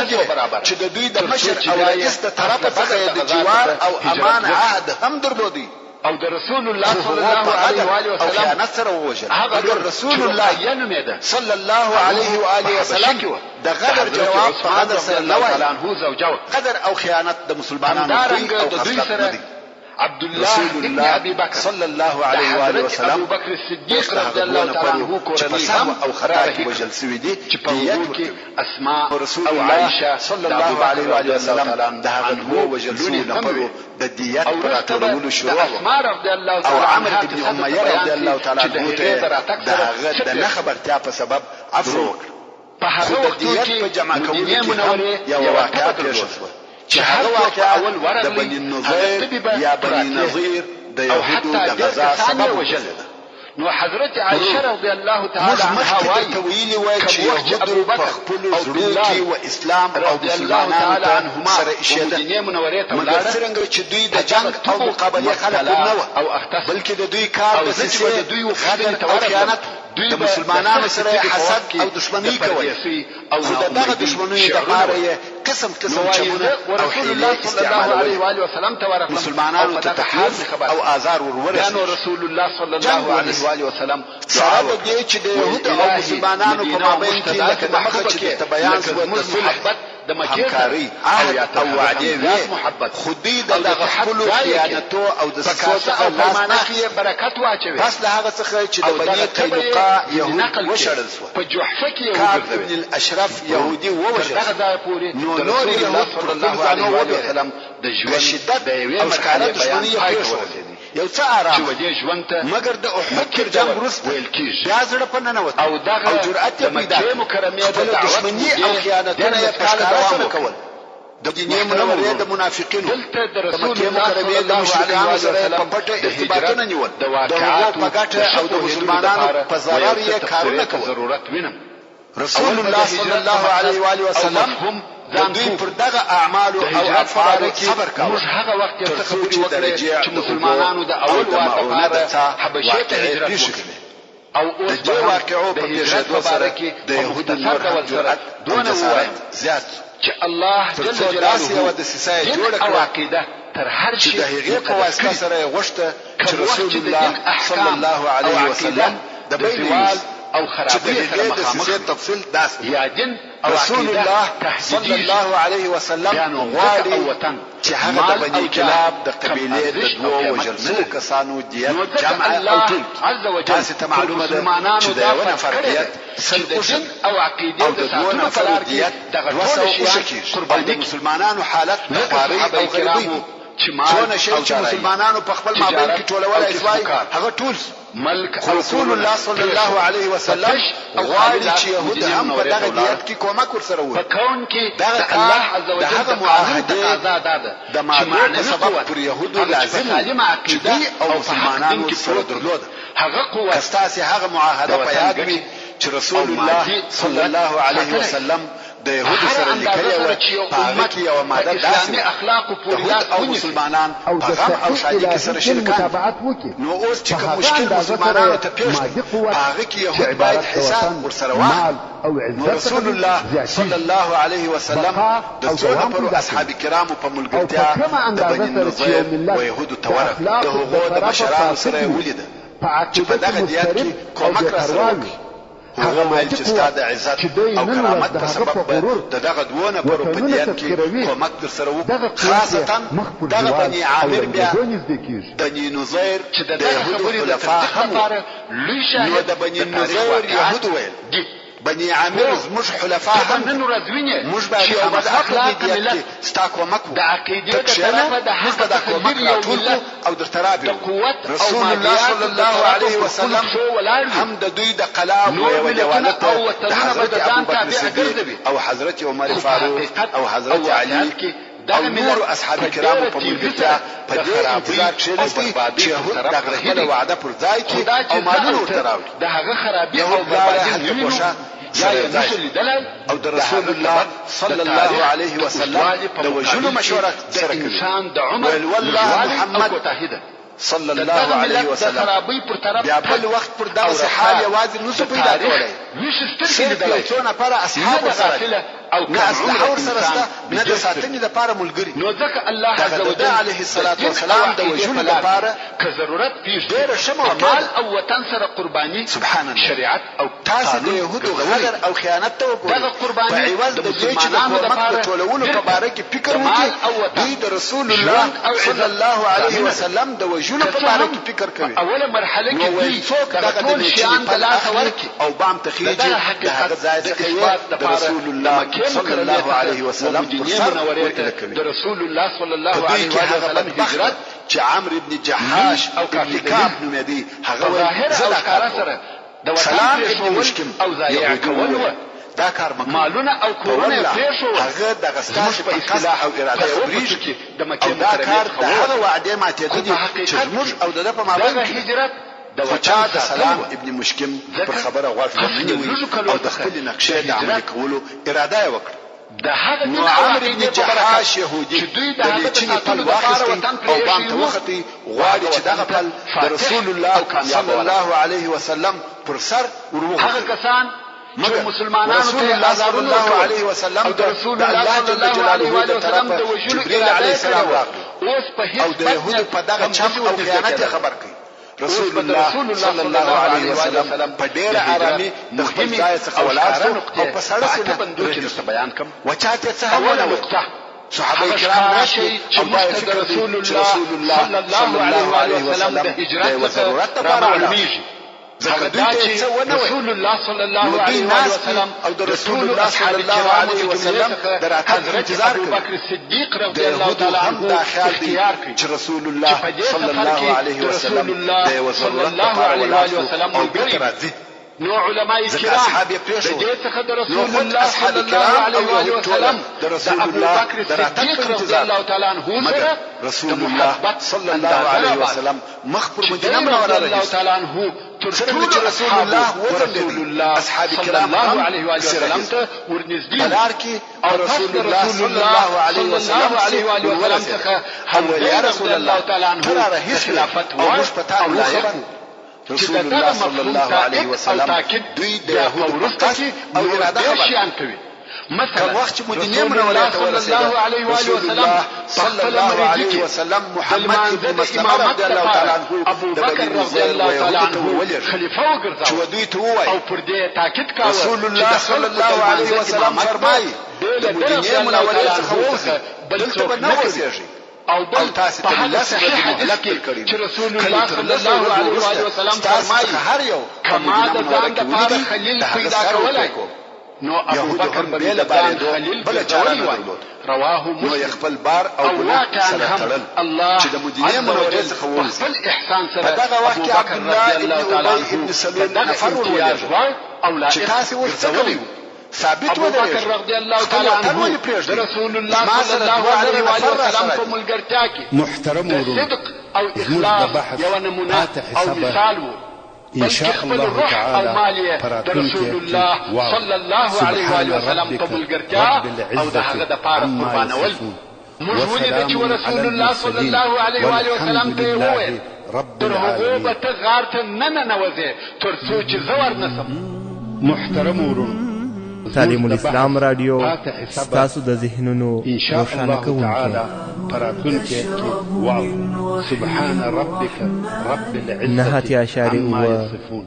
[SPEAKER 4] چې د دوی د مشر او رئیس د طرفه څخه د جوار او امان عهد هم درلودي او د رسول الله صلی الله علیه و سلم خیانت سره ووجل هغه رسول الله صلی الله علیه و آله و سلم د غدر جواب په غدر سره نه وایي غدر او خیانت د مسلمانانو د دوی سره عبد الله ابن ابي بكر صلى الله عليه واله وسلم ابو بكر الصديق رضي الله تعالى عنه کورنۍ او خطا وجل سوي دي چې اسماء او عائشه صلى الله عليه واله وسلم ده هغه وجل سوي نفرو د دیت پر اترولو شروع اسماء رضي الله تعالى او عمرو بن اميه رضي الله تعالى عنه ده د خبرتیا په سبب عفو وکړ په هغه وخت کې په جمع کولو یو واقعه پیښ شوه چې هغه واقعا د بني النضير یا بني نظير د يهودو د غزا سبب وجل نو حضرت عائشه رضی الله تعالی عنها وايي تویل وای چې يهودو په خپل زړه او اسلام او مسلمانانو ته سره اشاره مګر څنګه چې دوی د جنگ او مقابله خلک نه او بلکې د دوی کار د سچو د دوی غدر او خیانت د مسلمانانو سره حسد او دشمنی کوي او دغه دشمنی د لپاره قسم چمونه او حیله استعمال علیه و آله وسلم تبارک مسلمانانو ته تحریف او آزار ورورسي نو رسول الله صلی الله علیه و آله وسلم سره دې چې د يهود او مسلمانانو په مابین کې لکه مخه چې بیان شو محبت د مکیکاری او وعده محبت خودی د خپل خیانتو او د سقوط او مانخي برکت واچوي پس له هغه څخه چې د بني قینقاع يهود وشړل شو په جحفه کې یو ابن الاشرف يهودي ووجل نو نور يهود صلی الله علیه و سلم د ژوند شدت د یوې مکانه دښمنی یو څه آرام مګر د احد جنگ وروسته ویل کیږي بیا زړه په ننوت او دغه جرأت پیدا د دښمنی او خیانتونه یې ښکاره سره کول د دیني منورې د منافقینو د رسول الله صلی الله علیه و سلم په پټه ارتباطونه نیول د واقعات په ګټه او د مسلمانانو په ضرر یې کارونه کول ضرورت وینم رسول الله صلی الله علیه و آله وسلم د دوی پر دغه اعمال او افعال کې صبر کاوه موږ هغه وخت یې خبرې وکړې چې مسلمانانو د اول واقعه حبشه ته هجرت وکړي او اوس د واقعو په پیښېدو سره د يهودو نور جرأت دونه وایم زیات چې الله جل جلاله او د سیسای جوړ کړ عقیده تر هر شي د هغې په واسطه سره غوښته چې رسول الله صلی الله علیه وسلم د بیوال او خرابې سره مخامخ تفصیل داس یا دین رسول الله صلی الله علیه وسلم غواړي چې هغه د بني کلاب د قبیله د دوه وجل شوو کسانو دیت جمع او ټول تاسو ته معلومه ده چې د یو نفر دیت سلسله او عقیده د دوه نفر دیت دغه ټول شي قرباني مسلمانانو حالت بخاري او غریبي چې مال او مسلمانانو په خپل مابین کې ټولول اسوای هغه ټول ملک رسول الله صلی الله علیه وسلم غواړي چې يهود هم په دغه دیت کې کومک ورسره وي په کون کې د الله عز وجل د معاهده آزاد د معنی سبب پر يهودو لازم عقیده او مسلمانانو سره درلود هغه قوت استاسي هغه معاهده په یاد وي چې رسول الله صلی الله علیه وسلم د يهودو سره لیکلي و په کې یو ماده داسې اخلاق او پوریات او مسلمانان او غم او شادي کې سره شرکت نو اوس چې کوم مشکل مسلمانانو ته پیښ دی هغه کې يهود باید حساب ورسره واخلي رسول الله صلی الله علیه وسلم د څو پر اصحاب کرامو په ملګرتیا د بني النضير او يهودو تورق د هغو د بشرانو سره ولید چې په دغه دیت کې کومک راسره وکړي هغه ویل چې ستاسو عزت او کرامت په سبب د دغه دوونه پر په دیت کې کومک در سره وکړي خاصتا دغه بني عامر بیا بني نظير چې د يهودو خلفاء هم نو د بني نظير يهود ویل بني عامر زموږ حلفا هم
[SPEAKER 5] نن ورځ ویني
[SPEAKER 4] موږ باید
[SPEAKER 5] چې
[SPEAKER 4] خامخا
[SPEAKER 5] اخلاق
[SPEAKER 4] په دې
[SPEAKER 5] ملت
[SPEAKER 4] کې ستا کومک
[SPEAKER 5] د عقیدې د طرفه د
[SPEAKER 4] موږ به دا کومک راټول او درته راوړو رسول الله صلی الله علیه وسلم هم د دوی د قلا او دیوالت د حضرت ابوبکر صدیق او حضرت عمر فاروق او حضرت علي او نور اصحاب کرامو په ملګرتیا په دې انتظار کښېنستي چې یهود دغه خپله وعده پر ځای کړي او مالونه ورته راوړي
[SPEAKER 5] د هغه خرابي او بربادي وینو
[SPEAKER 4] او د رسول الله صلی الله علیه وسلم د وجلو مشوره سره کوي
[SPEAKER 5] انسان د عمر
[SPEAKER 4] ویل والله محمد صلی الله علیه وسلم بیا بل وخت پر دغه حال یوازې نو پیدا کولای صرف یو څو نفر اصحاب سره نه اسلحه ورسره شته نه د ساتنې لپاره ملګري
[SPEAKER 5] نو ځکه الله عز وجل
[SPEAKER 4] علیه الصلاة والسلام د وجلو لپاره
[SPEAKER 5] که ضرورت پیښ
[SPEAKER 4] ډېره ښه
[SPEAKER 5] مال او وطن سره قرباني
[SPEAKER 4] سبحان الله
[SPEAKER 5] شریعت او
[SPEAKER 4] تاسو د یهودو غدر او خیانت ته وګورئ په عوض د دې چې د کومک د ټولولو په باره کې فکر وکړي دوی د رسول الله صلی الله علیه وسلم د وجلو په باره کې فکر کوي
[SPEAKER 5] اوله مرحله کې دوی دغه ټول شیان د لاسه ورکړي
[SPEAKER 4] او بام تخیجي د هغه ځای څخه د رسول الله صلی الله علیه وسلم پر سر ورکړل کوي
[SPEAKER 5] د رسول الله صلی الله علیه وسلم هجرت
[SPEAKER 4] چې عمرو ابن جحاش او ابن کعب نوم دی هغه
[SPEAKER 5] زړه سره د
[SPEAKER 4] وطن ابن مشکم
[SPEAKER 5] او ضایع کول
[SPEAKER 4] دا کار
[SPEAKER 5] مالونه او کورونه پېښو
[SPEAKER 4] هغه د غستاش په اصلاح او اراده خبرېږي او دا کار د هغه وعده ماتېدل چې موږ او د په مابین
[SPEAKER 5] هجرت
[SPEAKER 4] د وچا د سلام ابن مشکم پر خبره غوږ ونیوي او د خپل نقشې د عملي کولو اراده یې وکړه
[SPEAKER 5] د هغه
[SPEAKER 4] نو عمرو بن جحاش يهودي د لچنې پل واخیستی او بام ته وختي غواړي چې دغه پل د رسول الله صلی الله علیه وسلم پر سر وروغورځوي
[SPEAKER 5] هغه کسان چې مسلمانانو
[SPEAKER 4] رسول الله صلی الله علیه وسلم
[SPEAKER 5] او د رسول الله صلی الله علیه وسلم د وجلو
[SPEAKER 4] جبرئیل علیه السلام راغی
[SPEAKER 5] اوس په هیڅ
[SPEAKER 4] او د يهودو په دغه چم او خیانت خبر کوي رسول الله صلی الله علیه وسلم په ډېر آرامي د خپل ځای څخه ولاړ او په سړک
[SPEAKER 5] باندې بیان کوم
[SPEAKER 4] وچاته څه اوله نقطه صحابه کرام راشي چې مستد رسول الله صلی الله علیه وسلم د هجرت ضرورت لپاره
[SPEAKER 5] ځکه دا چې رسول الله صلی الله علیه وسلم
[SPEAKER 4] او د رسول الله صلی الله علیه وسلم دراتب انتظار کوي
[SPEAKER 5] ابوبکر صدیق رضی الله تعالی عنه اختیار کړي
[SPEAKER 4] چې رسول الله صلی الله علیه وسلم د ضرورت لپاره او بیرته راځي
[SPEAKER 5] نو علماء کرام
[SPEAKER 4] اصحاب پیښو
[SPEAKER 5] د دې څخه د رسول الله صلی الله علیه وسلم
[SPEAKER 4] د رسول الله
[SPEAKER 5] صدیق رضی الله تعالی عنه سره
[SPEAKER 4] رسول الله صلی الله علیه وسلم مخ پر مدینه منوره
[SPEAKER 5] الله تعالی عنه
[SPEAKER 4] ترڅو رسول الله ورسول الله اصحاب کرام
[SPEAKER 5] الله علیه وسلم ته ورنږدې
[SPEAKER 4] بلار کې رسول الله صلی الله علیه وسلم څخه هم یا رسول الله تعالی عنه ترى خلافت او مش پتا ولایت رسول الله صلی الله علیه وسلم دوی د یهودو او اراده خبر مثلا وخت مدینه منوره ته ورسېد رسول الله صلی الله علیه وسلم محمد ابن مسلمه رضی الله تعالی عنه
[SPEAKER 5] ابو بکر رضی الله تعالی عنه خلیفہ وګرځاو
[SPEAKER 4] چې دوی ته وایي
[SPEAKER 5] او پر دې تاکید کاوه
[SPEAKER 4] رسول الله صلی الله علیه وسلم فرمایي د مدینه منوره څخه وځي دلته به نه وځي
[SPEAKER 5] او بل
[SPEAKER 4] تاسو
[SPEAKER 5] په
[SPEAKER 4] ته
[SPEAKER 5] هغه
[SPEAKER 4] صحیح
[SPEAKER 5] حدیث کې چې رسول الله صلی الله علیه وسلم فرمایي
[SPEAKER 4] هر یو
[SPEAKER 5] کما د ځان د پاره خلیل پیدا کولای نو ابو بکر بن ځان خلیل بل چاره رواه مسلم
[SPEAKER 4] خپل بار او
[SPEAKER 5] واقعا هم الله
[SPEAKER 4] چې د مدینه منورې څخه وځي
[SPEAKER 5] خپل احسان سره
[SPEAKER 4] دغه وخت کې عبد الله ابن ابي ابن سلول نفر ورولېږي
[SPEAKER 5] او لا
[SPEAKER 4] چې تاسو ورڅولې ثابت
[SPEAKER 5] ابو بکر رضی الله تعالی عنه رسول الله صلی الله علیه وسلم په ملګرتیا کې
[SPEAKER 7] محترم ورور
[SPEAKER 5] صدق او اخلاص یو نمونه او مثال وو
[SPEAKER 7] ان شاء الله تعالى
[SPEAKER 5] رسول الله صلی الله علیه وسلم په ملګرتیا او د هغه د پاره قربانول موږ ولیدل چې رسول الله صلی الله علیه وسلم ته وویل تر هغه به ته غار ته نه ننوځې تر څو چې زور نسم
[SPEAKER 7] محترم ورور
[SPEAKER 8] تعلیم الاسلام رادیو ستاسو د ذهنونو روښانه کوونکی
[SPEAKER 7] پراتونکي واو سبحان ربك رب العزة عما يصفون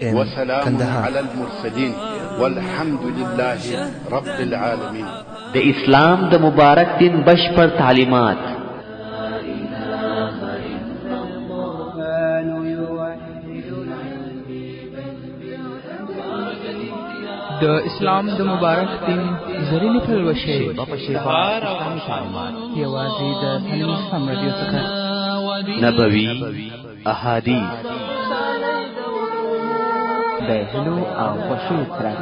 [SPEAKER 7] وسلام على المرسلين والحمد لله رب العالمين.
[SPEAKER 3] د اسلام د مبارک دین بشپړ تعلیمات
[SPEAKER 9] د اسلام د مبارک دین زرینې پلوشې
[SPEAKER 3] په شیبه اسلامي تعلیمات
[SPEAKER 9] یوازې د تعلیم اسلام رادیو څخه
[SPEAKER 3] نبوي احادیث
[SPEAKER 9] د هلو او خوښیو ترک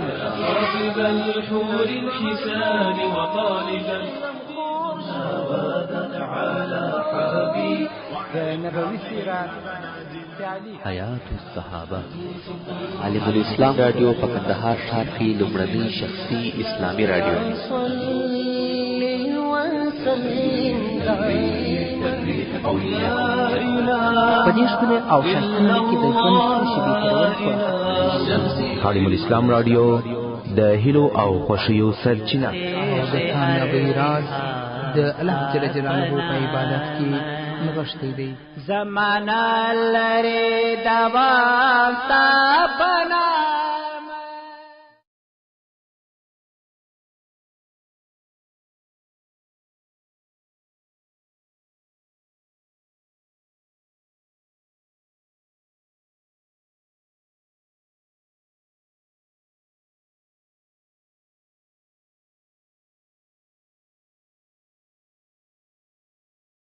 [SPEAKER 9] د نبوي سیرت
[SPEAKER 3] حیات الصحابه عالم الاسلام رادیو په کندهار ښار کې لومړنی شخصي اسلامي رادیو
[SPEAKER 9] په دې ښکلي او ښایسته کې د ژوند څو شېبې تېرول
[SPEAKER 3] عالم الاسلام رادیو د هیلو او خوښیو سرچینه
[SPEAKER 9] د کامیابۍ راز د الله جل جلاله په عبادت کې نغښتی دی.
[SPEAKER 1] زمانہ لري دوام تا بنا